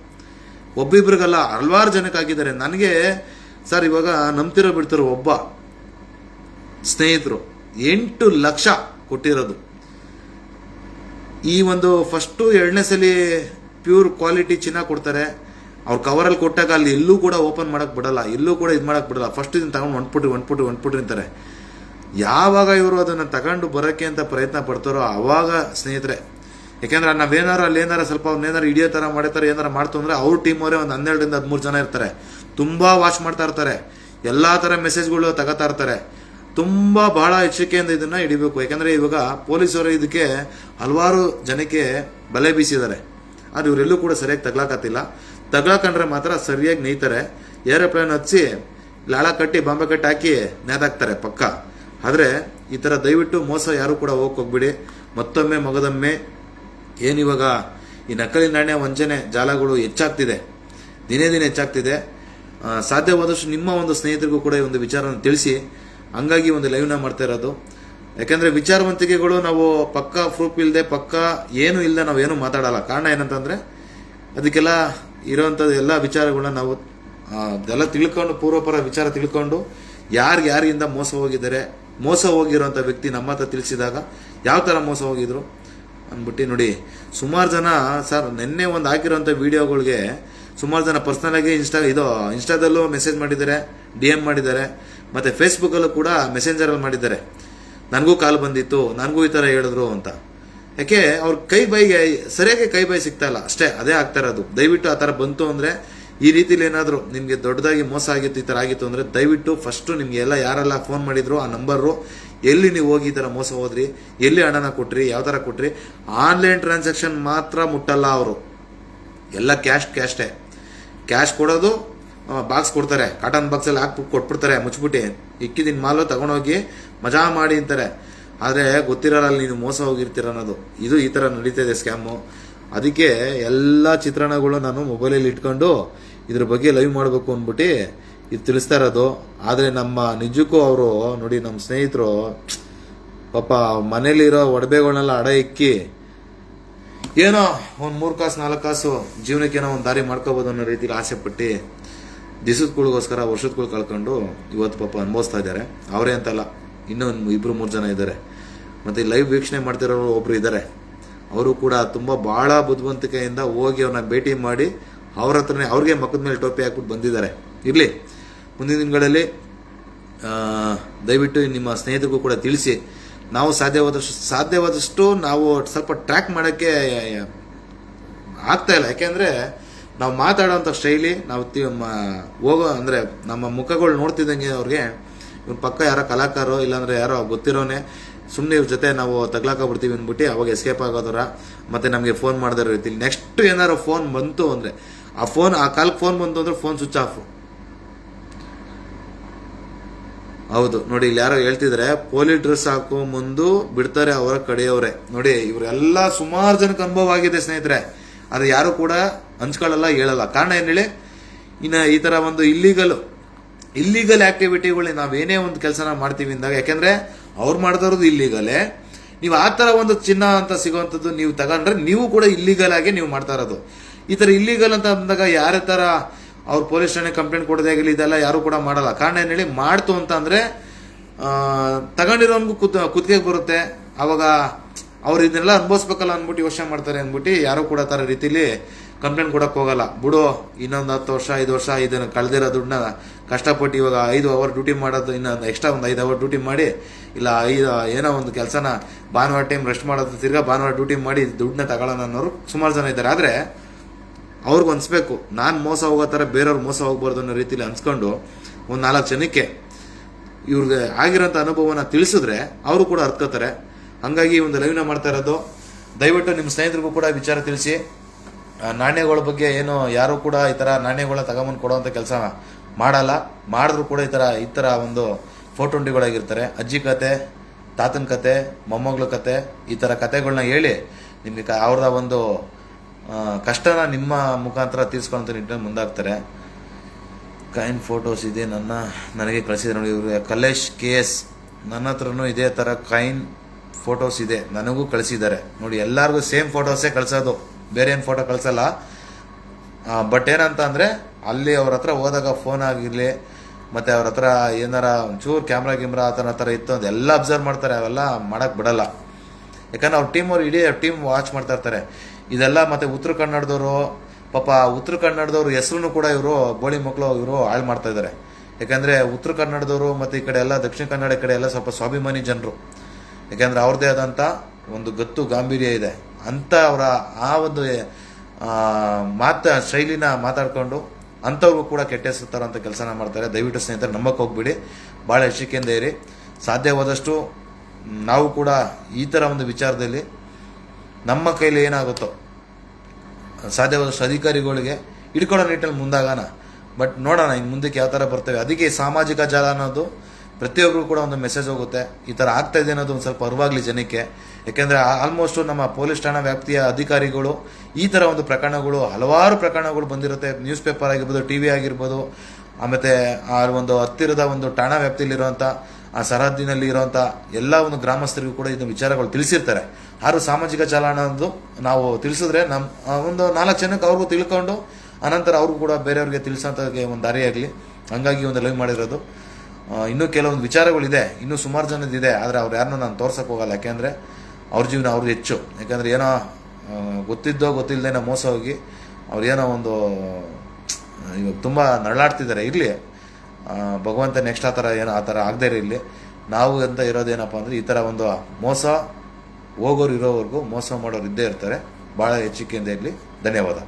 ಒಬ್ಬಿಬ್ರಿಗಲ್ಲ, ಹಲವಾರು ಜನಕ್ಕಾಗಿದ್ದಾರೆ. ನನಗೆ ಸರ್ ಇವಾಗ ನಂಬ್ತಿರೋ ಬಿಡ್ತಿರೋ ಒಬ್ಬ ಸ್ನೇಹಿತರು 8 ಲಕ್ಷ ಕೊಟ್ಟಿರೋದು. ಈ ಒಂದು ಫಸ್ಟು 2ನೇ ಸಲ ಪ್ಯೂರ್ ಕ್ವಾಲಿಟಿ ಚಿನ್ನ ಕೊಡ್ತಾರೆ. ಅವ್ರು ಕವರಲ್ಲಿ ಕೊಟ್ಟಾಗ ಅಲ್ಲಿ ಎಲ್ಲೂ ಕೂಡ ಓಪನ್ ಮಾಡಕ್ಕೆ ಬಿಡಲ್ಲ, ಎಲ್ಲೂ ಕೂಡ ಇದು ಮಾಡಕ್ಕೆ ಬಿಡಲ್ಲ. ಫಸ್ಟ್ ಇದನ್ನು ತಗೊಂಡು ಒಂಟ್ಬಿಟ್ರಿ ಅಂತಾರೆ. ಯಾವಾಗ ಇವರು ಅದನ್ನು ತಗೊಂಡು ಬರೋಕ್ಕೆ ಅಂತ ಪ್ರಯತ್ನ ಪಡ್ತಾರೋ ಆವಾಗ ಸ್ನೇಹಿತರೆ, ಯಾಕೆಂದ್ರೆ ನಾವೇನಾರು ಅಲ್ಲೇನಾರು ಸ್ವಲ್ಪ ಅವ್ರನ್ನೇನಾರು ಹಿಡಿಯೋ ಥರ ಮಾಡಿರ್ತಾರೆ, ಏನಾರು ಮಾಡ್ತು ಅಂದರೆ ಅವ್ರ ಟೀಮ್ ಅವರೇ ಒಂದು 12ರಿಂದ 13 ಜನ ಇರ್ತಾರೆ. ತುಂಬ ವಾಚ್ ಮಾಡ್ತಾ ಇರ್ತಾರೆ, ಎಲ್ಲ ಥರ ಮೆಸೇಜ್ಗಳು ತಗೋತಾ ಇರ್ತಾರೆ. ತುಂಬ ಬಹಳ ಎಚ್ಚರಿಕೆಯಿಂದ ಇದನ್ನು ಹಿಡಿಬೇಕು. ಯಾಕಂದರೆ ಇವಾಗ ಪೊಲೀಸರು ಇದಕ್ಕೆ ಹಲವಾರು ಜನಕ್ಕೆ ಬಲೆ ಬೀಸಿದ್ದಾರೆ. ಆದರೆ ಇವರೆಲ್ಲೂ ಕೂಡ ಸರಿಯಾಗಿ ತಗ್ಲಾಕತ್ತಿಲ್ಲ. ತಗ್ಲಾಕಂಡ್ರೆ ಮಾತ್ರ ಸರಿಯಾಗಿ ನೇಯ್ತಾರೆ. ಏರೋಪ್ಲೇನ್ ಹಚ್ಚಿ ಲಾಳ ಕಟ್ಟಿ ಬಾಂಬೆ ಕಟ್ಟಿ ಹಾಕಿ ನೇತಾಕ್ತಾರೆ ಪಕ್ಕ. ಆದರೆ ಈ ಥರ ದಯವಿಟ್ಟು ಮೋಸ ಯಾರು ಕೂಡ ಹೋಗ್ಬಿಡಿ. ಮತ್ತೊಮ್ಮೆ ಮಗದೊಮ್ಮೆ ಏನಿವಾಗ ಈ ನಕಲಿ ನಾಣ್ಯ ವಂಚನೆ ಜಾಲಗಳು ಹೆಚ್ಚಾಗ್ತಿದೆ, ದಿನೇ ದಿನೇ ಹೆಚ್ಚಾಗ್ತಿದೆ. ಸಾಧ್ಯವಾದಷ್ಟು ನಿಮ್ಮ ಒಂದು ಸ್ನೇಹಿತರಿಗೂ ಕೂಡ ಈ ಒಂದು ವಿಚಾರನ ತಿಳಿಸಿ. ಹಂಗಾಗಿ ಒಂದು ಲೈವ್ನ ಮಾಡ್ತಾ ಇರೋದು. ಯಾಕೆಂದರೆ ವಿಚಾರವಂತಿಕೆಗಳು ನಾವು ಪಕ್ಕ ಪ್ರೂಫ್ ಇಲ್ಲದೆ ಪಕ್ಕ ಏನೂ ಇಲ್ಲದೆ ನಾವೇನು ಮಾತಾಡಲ್ಲ. ಕಾರಣ ಏನಂತಂದರೆ ಅದಕ್ಕೆಲ್ಲ ಇರೋವಂಥದ್ದು ಎಲ್ಲ ವಿಚಾರಗಳನ್ನ ನಾವು ಎಲ್ಲ ತಿಳ್ಕೊಂಡು ಪೂರ್ವಪರ ವಿಚಾರ ತಿಳ್ಕೊಂಡು ಯಾರಿಗಿಂದ ಮೋಸ ಹೋಗಿದ್ದಾರೆ, ಮೋಸ ಹೋಗಿರೋಂಥ ವ್ಯಕ್ತಿ ನಮ್ಮ ಹತ್ರ ತಿಳಿಸಿದಾಗ ಯಾವ ಥರ ಮೋಸ ಹೋಗಿದ್ರು ಅಂದ್ಬಿಟ್ಟು ನೋಡಿ. ಸುಮಾರು ಜನ ಸರ್ ನಿನ್ನೆ ಒಂದು ಹಾಕಿರೋಂಥ ವಿಡಿಯೋಗಳಿಗೆ ಸುಮಾರು ಜನ ಪರ್ಸ್ನಲಾಗಿ ಇನ್ಸ್ಟಾದಲ್ಲೂ ಮೆಸೇಜ್ ಮಾಡಿದ್ದಾರೆ, DM ಮಾಡಿದ್ದಾರೆ, ಮತ್ತು ಫೇಸ್ಬುಕ್ಕಲ್ಲೂ ಕೂಡ ಮೆಸೆಂಜರಲ್ಲಿ ಮಾಡಿದ್ದಾರೆ. ನನಗೂ ಕಾಲ್ ಬಂದಿತ್ತು, ನನಗೂ ಈ ಥರ ಹೇಳಿದ್ರು ಅಂತ. ಯಾಕೆ ಅವ್ರ ಸರಿಯಾಗಿ ಕೈ ಬಾಯಿ ಸಿಗ್ತಾ ಇಲ್ಲ ಅಷ್ಟೇ, ಅದೇ ಆಗ್ತಾ ಇರೋದು. ದಯವಿಟ್ಟು ಆ ಥರ ಬಂತು ಅಂದರೆ, ಈ ರೀತಿಲಿ ಏನಾದರೂ ನಿಮಗೆ ದೊಡ್ಡದಾಗಿ ಮೋಸ ಆಗಿತ್ತು, ಈ ಥರ ಆಗಿತ್ತು ಅಂದರೆ ದಯವಿಟ್ಟು ಫಸ್ಟು ನಿಮಗೆ ಯಾರೆಲ್ಲ ಫೋನ್ ಮಾಡಿದ್ರು ಆ ನಂಬರು, ಎಲ್ಲಿ ನೀವು ಹೋಗಿ ಈ ಥರ ಮೋಸ ಹೋದ್ರಿ, ಎಲ್ಲಿ ಹಣನ ಕೊಟ್ರಿ, ಯಾವ ಥರ ಕೊಟ್ರಿ. ಆನ್ಲೈನ್ ಟ್ರಾನ್ಸಾಕ್ಷನ್ ಮಾತ್ರ ಮುಟ್ಟಲ್ಲ ಅವರು, ಎಲ್ಲ ಕ್ಯಾಶೇ. ಕ್ಯಾಶ್ ಕೊಡೋದು, ಬಾಕ್ಸ್ ಕೊಡ್ತಾರೆ, ಕಾಟನ್ ಬಾಕ್ಸಲ್ಲಿ ಹಾಕ್ಬಿಟ್ಟು ಕೊಟ್ಬಿಡ್ತಾರೆ ಮುಚ್ಬಿಟ್ಟು, ಇಕ್ಕಿದಿನ ಮಾಲು ತಗೊಂಡೋಗಿ ಮಜಾ ಮಾಡಿ ಅಂತಾರೆ. ಆದರೆ ಗೊತ್ತಿರಲ್ಲ ನೀನು ಮೋಸ ಹೋಗಿರ್ತೀರ ಅನ್ನೋದು. ಇದು ಈ ಥರ ನಡೀತಾ ಇದೆ ಸ್ಕ್ಯಾಮು. ಅದಕ್ಕೆ ಎಲ್ಲ ಚಿತ್ರಣಗಳು ನಾನು ಮೊಬೈಲಲ್ಲಿ ಇಟ್ಕೊಂಡು ಇದ್ರ ಬಗ್ಗೆ ಲೈವ್ ಮಾಡಬೇಕು ಅಂದ್ಬಿಟ್ಟು ಇದು ತಿಳಿಸ್ತಾ ಇರೋದು. ಆದರೆ ನಮ್ಮ ನಿಜಕ್ಕೂ ಅವರು ನೋಡಿ, ನಮ್ಮ ಸ್ನೇಹಿತರು ಪಾಪ ಮನೇಲಿರೋ ಒಡವೆಗಳನ್ನೆಲ್ಲ ಅಡ ಇಕ್ಕಿ ಏನೋ ಒಂದು 3 ಕಾಸು 4 ಕಾಸು ಜೀವನಕ್ಕೇನೋ ಒಂದು ದಾರಿ ಮಾಡ್ಕೋಬೋದು ಅನ್ನೋ ರೀತಿಲಿ ಆಸೆ ಪಟ್ಟು ದಿವಸಗಳಿಗೋಸ್ಕರ ವರ್ಷಗಳು ಕಳ್ಕೊಂಡು ಇವತ್ತು ಪಾಪ ಅನುಭವಿಸ್ತಾ ಇದ್ದಾರೆ. ಅವರೇ ಅಂತಲ್ಲ, ಇನ್ನೊಂದು 2-3 ಜನ ಇದ್ದಾರೆ. ಮತ್ತು ಲೈವ್ ವೀಕ್ಷಣೆ ಮಾಡ್ತಿರೋರು ಒಬ್ರು ಇದ್ದಾರೆ. ಅವರು ಕೂಡ ತುಂಬ ಭಾಳ ಬುದ್ಧಿವಂತಿಕೆಯಿಂದ ಹೋಗಿ ಅವ್ರನ್ನ ಭೇಟಿ ಮಾಡಿ ಅವ್ರ ಹತ್ರನೇ ಅವ್ರಿಗೆ ಮಕ್ಕದ ಮೇಲೆ ಟೋಪಿ ಹಾಕ್ಬಿಟ್ಟು ಬಂದಿದ್ದಾರೆ. ಇರಲಿ, ಮುಂದಿನ ದಿನಗಳಲ್ಲಿ ದಯವಿಟ್ಟು ನಿಮ್ಮ ಸ್ನೇಹಿತರಿಗೂ ಕೂಡ ತಿಳಿಸಿ. ನಾವು ಸಾಧ್ಯವಾದಷ್ಟು ನಾವು ಸ್ವಲ್ಪ ಟ್ರ್ಯಾಕ್ ಮಾಡೋಕ್ಕೆ ಆಗ್ತಾ ಇಲ್ಲ. ಯಾಕೆಂದರೆ ನಾವು ಮಾತಾಡೋಂಥ ಶೈಲಿ, ನಾವು ಹೋಗೋ ಅಂದರೆ ನಮ್ಮ ಮುಖಗಳು ನೋಡ್ತಿದ್ದಂಗೆ ಅವ್ರಿಗೆ ಇವ್ನ ಪಕ್ಕ ಯಾರೋ ಕಲಾಕಾರೋ ಇಲ್ಲಾಂದರೆ ಯಾರೋ ಗೊತ್ತಿರೋನೆ ಸುಮ್ಮನೆ ಇವ್ರ ಜೊತೆ ನಾವು ತಗ್ಲಾಕೊಬಿಡ್ತೀವಿ ಅಂದ್ಬಿಟ್ಟು ಅವಾಗ ಎಸ್ಕೇಪ್ ಆಗೋದರ. ಮತ್ತು ನಮಗೆ ಫೋನ್ ಮಾಡಿದಾರ ರೀತಿಲಿ ನೆಕ್ಸ್ಟ್ ಏನಾರು ಫೋನ್ ಬಂತು ಅಂದರೆ ಆ ಕಾಲಕ್ಕೆ ಫೋನ್ ಬಂತು ಅಂದರೆ ಫೋನ್ ಸ್ವಿಚ್ ಆಫ್. ಹೌದು ನೋಡಿ, ಇಲ್ಲಿ ಯಾರೋ ಹೇಳ್ತಿದ್ರೆ ಪೋಲಿ ಡ್ರೆಸ್ ಹಾಕೋ ಮುಂದು ಬಿಡ್ತಾರೆ ಅವರ ಕಡೆಯವರೇ. ನೋಡಿ, ಇವರೆಲ್ಲ ಸುಮಾರು ಜನಕ್ಕೆ ಅನುಭವ ಆಗಿದೆ ಸ್ನೇಹಿತರೆ. ಅದು ಯಾರು ಕೂಡ ಹಂಚ್ಕೊಳ್ಳಲ್ಲ, ಹೇಳಲ್ಲ. ಕಾರಣ ಏನು ಹೇಳಿ, ಇನ್ನು ಈ ಥರ ಒಂದು ಇಲ್ಲಿಗಲ್ ಆಕ್ಟಿವಿಟಿಗಳು ನಾವೇನೇ ಒಂದು ಕೆಲಸನ ಮಾಡ್ತೀವಿ ಅಂದಾಗ, ಯಾಕೆಂದರೆ ಅವ್ರು ಮಾಡ್ತಾ ಇರೋದು ಇಲ್ಲಿಗಲೇ, ನೀವು ಆ ಥರ ಒಂದು ಚಿನ್ನ ಅಂತ ಸಿಗೋವಂಥದ್ದು ನೀವು ತಗೊಂಡ್ರೆ ನೀವು ಕೂಡ ಇಲ್ಲಿಗಲ್ ಆಗಿ ನೀವು ಮಾಡ್ತಾ ಇರೋದು. ಈ ಥರ ಇಲ್ಲಿಗಲ್ ಅಂತ ಅಂದಾಗ ಯಾರೇ ಥರ ಅವ್ರು ಪೊಲೀಸ್ ಠಾಣೆ ಕಂಪ್ಲೇಂಟ್ ಕೊಡೋದೇ ಆಗಲಿ ಇದೆಲ್ಲ ಯಾರು ಕೂಡ ಮಾಡಲ್ಲ. ಕಾರಣ ಏನು ಹೇಳಿ, ಮಾಡ್ತು ಅಂತ ಅಂದರೆ ತಗೊಂಡಿರೋನ್ಗೂ ಕುತ್ತಿಗೆಗೆ ಬರುತ್ತೆ. ಅವಾಗ ಅವ್ರು ಇದನ್ನೆಲ್ಲ ಅನುಭವಿಸ್ಬೇಕಲ್ಲ ಅಂದ್ಬಿಟ್ಟು ಯೋಚನೆ ಮಾಡ್ತಾರೆ ಅಂದ್ಬಿಟ್ಟು ಯಾರು ಕೂಡ ಥರ ರೀತಿಲಿ ಕಂಪ್ಲೇಂಟ್ ಕೊಡೋಕೆ ಹೋಗಲ್ಲ. ಬಿಡು, ಇನ್ನೊಂದು 10 ವರ್ಷ 5 ವರ್ಷ ಇದನ್ನು ಕಳೆದಿರೋ ದುಡ್ಡನ್ನ ಕಷ್ಟಪಟ್ಟು ಇವಾಗ 5 ಅವರ್ ಡ್ಯೂಟಿ ಮಾಡೋದು, ಇನ್ನೊಂದು ಎಕ್ಸ್ಟ್ರಾ ಒಂದು 5 ಅವರ್ ಡ್ಯೂಟಿ ಮಾಡಿ, ಇಲ್ಲ ಏನೋ ಒಂದು ಕೆಲಸನ ಭಾನುವಾರ ಟೈಮ್ ರೆಸ್ಟ್ ಮಾಡೋದು, ತಿರ್ಗಾ ಭಾನುವಾರ ಡ್ಯೂಟಿ ಮಾಡಿ ದುಡ್ಡನ್ನ ತಗೊಳ್ಳೋಣ ಅನ್ನೋರು ಸುಮಾರು ಜನ ಇದ್ದಾರೆ. ಆದರೆ ಅವ್ರಿಗೆ ಅನ್ಸ್ಬೇಕು, ನಾನು ಮೋಸ ಹೋಗೋ ಥರ ಬೇರೆಯವ್ರು ಮೋಸ ಹೋಗ್ಬಾರ್ದು ಅನ್ನೋ ರೀತಿಲಿ ಅನ್ಸ್ಕೊಂಡು ಒಂದು 4 ಜನಕ್ಕೆ ಇವ್ರಿಗೆ ಆಗಿರೋಂಥ ಅನುಭವನ ತಿಳಿಸಿದ್ರೆ ಅವರು ಕೂಡ ಅರ್ತ್ಕೋತಾರೆ. ಹಾಗಾಗಿ ಒಂದು ಲೈವ್ನ ಮಾಡ್ತಾ ಇರೋದು. ದಯವಿಟ್ಟು ನಿಮ್ಮ ಸ್ನೇಹಿತರಿಗೂ ಕೂಡ ವಿಚಾರ ತಿಳಿಸಿ. ನಾಣ್ಯಗಳ ಬಗ್ಗೆ ಏನು ಯಾರು ಕೂಡ ಈ ಥರ ನಾಣ್ಯಗಳನ್ನ ತಗೊಂಬಂದು ಕೊಡುವಂಥ ಕೆಲಸ ಮಾಡಲ್ಲ. ಮಾಡಿದ್ರು ಕೂಡ ಈ ಥರ ಒಂದು ಫೋಟೋಂಡಿಗಳಾಗಿರ್ತಾರೆ. ಅಜ್ಜಿ ಕತೆ, ತಾತನ ಕತೆ, ಮೊಮ್ಮಗಳ ಕತೆ, ಈ ಥರ ಕತೆಗಳನ್ನ ಹೇಳಿ ನಿಮಗೆ ಅವ್ರದ ಒಂದು ಕಷ್ಟನ ನಿಮ್ಮ ಮುಖಾಂತರ ತೀರ್ಸ್ಕೊಳ್ಳೋಂಥ ನಿಟ್ಟಿನಲ್ಲಿ ಮುಂದಾಗ್ತಾರೆ. ಕೈನ್ ಫೋಟೋಸ್ ಇದೆ ನನಗೆ ಕಳಿಸಿದ್ರೆ ನೋಡಿ. ಇವರು ಕಲೇಶ್ KS, ನನ್ನ ಹತ್ರನೂ ಇದೇ ಥರ ಕೈನ್ ಫೋಟೋಸ್ ಇದೆ, ನನಗೂ ಕಳಿಸಿದ್ದಾರೆ ನೋಡಿ. ಎಲ್ಲರಿಗೂ ಸೇಮ್ ಫೋಟೋಸೇ ಕಳಿಸೋದು, ಬೇರೆ ಏನು ಫೋಟೋ ಕಳಿಸಲ್ಲ. ಬಟ್ ಏನಂತ ಅಂದರೆ ಅಲ್ಲಿ ಅವ್ರ ಹತ್ರ ಹೋದಾಗ ಫೋನ್ ಆಗಿರಲಿ, ಮತ್ತು ಅವ್ರ ಹತ್ರ ಏನಾರ ಒಂಚೂರು ಕ್ಯಾಮ್ರಾ ಆ ಥರ ಇತ್ತು ಅದೆಲ್ಲ ಅಬ್ಸರ್ವ್ ಮಾಡ್ತಾರೆ. ಅವೆಲ್ಲ ಮಾಡೋಕ್ಕೆ ಬಿಡಲ್ಲ. ಯಾಕಂದ್ರೆ ಅವ್ರ ಇಡೀ ಟೀಮ್ ವಾಚ್ ಮಾಡ್ತಾ ಇರ್ತಾರೆ ಇದೆಲ್ಲ. ಮತ್ತು ಉತ್ತರ ಕನ್ನಡದವರು ಪಾಪ, ಉತ್ತರ ಕನ್ನಡದವ್ರ ಹೆಸರು ಕೂಡ ಇವರು ಬೋಳಿ ಮಕ್ಕಳು ಇವರು ಹಾಳು ಮಾಡ್ತಾ ಇದ್ದಾರೆ. ಯಾಕಂದರೆ ಉತ್ತರ ಕನ್ನಡದವರು ಮತ್ತು ಈ ಕಡೆ ಎಲ್ಲ ದಕ್ಷಿಣ ಕನ್ನಡ ಕಡೆ ಎಲ್ಲ ಸ್ವಲ್ಪ ಸ್ವಾಭಿಮಾನಿ ಜನರು. ಯಾಕೆಂದರೆ ಅವ್ರದ್ದೇ ಆದಂಥ ಒಂದು ಗತ್ತು ಗಾಂಭೀರ್ಯ ಇದೆ ಅಂತ ಅವರ ಆ ಒಂದು ಶೈಲಿನ ಮಾತಾಡ್ಕೊಂಡು ಅಂಥವ್ರಿಗೂ ಕೂಡ ಕೆಟ್ಟ ಹೆಸರು ತರೋಂಥ ಕೆಲಸನ ಮಾಡ್ತಾರೆ. ದಯವಿಟ್ಟು ಸ್ನೇಹಿತರೆ ನಂಬಕ್ಕೆ ಹೋಗ್ಬಿಡಿ, ಭಾಳ ಎಚ್ಚರಿಕೆಯಿಂದ ಇರಿ. ಸಾಧ್ಯವಾದಷ್ಟು ನಾವು ಕೂಡ ಈ ಥರ ಒಂದು ವಿಚಾರದಲ್ಲಿ ನಮ್ಮ ಕೈಲಿ ಏನಾಗುತ್ತೋ ಸಾಧ್ಯವಾದಷ್ಟು ಅಧಿಕಾರಿಗಳಿಗೆ ಹಿಡ್ಕೊಳ್ಳೋ ನಿಟ್ಟಲ್ಲಿ ಮುಂದಾಗೋಣ. ಬಟ್ ನೋಡೋಣ ಇನ್ನು ಮುಂದಕ್ಕೆ ಯಾವ ಥರ ಬರ್ತವೆ. ಅದಕ್ಕೆ ಈ ಸಾಮಾಜಿಕ ಜಾಲ ಅನ್ನೋದು ಪ್ರತಿಯೊಬ್ಬರು ಕೂಡ ಒಂದು ಮೆಸೇಜ್ ಹೋಗುತ್ತೆ, ಈ ಥರ ಆಗ್ತಾ ಇದೆ ಅನ್ನೋದು ಒಂದು ಸ್ವಲ್ಪ ಅರಿವಾಗಲಿ ಜನಕ್ಕೆ. ಯಾಕೆಂದರೆ ಆಲ್ಮೋಸ್ಟು ನಮ್ಮ ಪೊಲೀಸ್ ಠಾಣಾ ವ್ಯಾಪ್ತಿಯ ಅಧಿಕಾರಿಗಳು ಈ ಥರ ಒಂದು ಪ್ರಕರಣಗಳು, ಹಲವಾರು ಪ್ರಕರಣಗಳು ಬಂದಿರುತ್ತೆ. ನ್ಯೂಸ್ ಪೇಪರ್ ಆಗಿರ್ಬೋದು, ಟಿ ವಿ ಆಗಿರ್ಬೋದು, ಆಮೇಲೆ ಆ ಒಂದು ಹತ್ತಿರದ ಒಂದು ಠಾಣಾ ವ್ಯಾಪ್ತಿಯಲ್ಲಿರುವಂಥ ಆ ಸರಹದ್ದಿನಲ್ಲಿ ಇರೋವಂಥ ಎಲ್ಲ ಒಂದು ಗ್ರಾಮಸ್ಥರಿಗೂ ಕೂಡ ಇದು ವಿಚಾರಗಳು ತಿಳಿಸಿರ್ತಾರೆ. ಆದರೂ ಸಾಮಾಜಿಕ ಜಾಲ ಅನ್ನೋದು ನಾವು ತಿಳಿಸಿದ್ರೆ ನಮ್ಮ ಒಂದು 4 ಜನಕ್ಕೆ ಅವ್ರಿಗೂ ತಿಳ್ಕೊಂಡು ಅನಂತರ ಅವ್ರಿಗೂ ಕೂಡ ಬೇರೆಯವ್ರಿಗೆ ತಿಳಿಸೋಂಥಕ್ಕೆ ಒಂದು ದಾರಿಯಾಗಲಿ, ಹಂಗಾಗಿ ಒಂದು ಲೈವ್ ಮಾಡಿರೋದು. ಇನ್ನೂ ಕೆಲವೊಂದು ವಿಚಾರಗಳಿದೆ, ಇನ್ನೂ ಸುಮಾರು ಜನದಿದೆ, ಆದರೆ ಅವ್ರು ಯಾರನ್ನೂ ನಾನು ತೋರ್ಸೋಕೆ ಹೋಗಲ್ಲ. ಯಾಕೆಂದರೆ ಅವ್ರ ಜೀವನ ಅವ್ರಿಗೆ ಹೆಚ್ಚು. ಯಾಕೆಂದರೆ ಏನೋ ಗೊತ್ತಿದ್ದೋ ಗೊತ್ತಿಲ್ಲದೇನೋ ಮೋಸ ಹೋಗಿ ಅವ್ರು ಏನೋ ಒಂದು ಇವಾಗ ತುಂಬ ನರಳಾಡ್ತಿದ್ದಾರೆ. ಇರಲಿ, ಭಗವಂತ ನೆಕ್ಸ್ಟ್ ಆ ಥರ ಆಗದೇ ಇರಲಿ. ನಾವು ಅಂತ ಇರೋದೇನಪ್ಪ ಅಂದರೆ ಈ ಥರ ಒಂದು ಮೋಸ ಹೋಗೋರು ಇರೋವರೆಗೂ ಮೋಸ ಮಾಡೋರು ಇದ್ದೇ ಇರ್ತಾರೆ. ಭಾಳ ಎಚ್ಚರಿಕೆಯಿಂದ ಇರಲಿ. ಧನ್ಯವಾದ.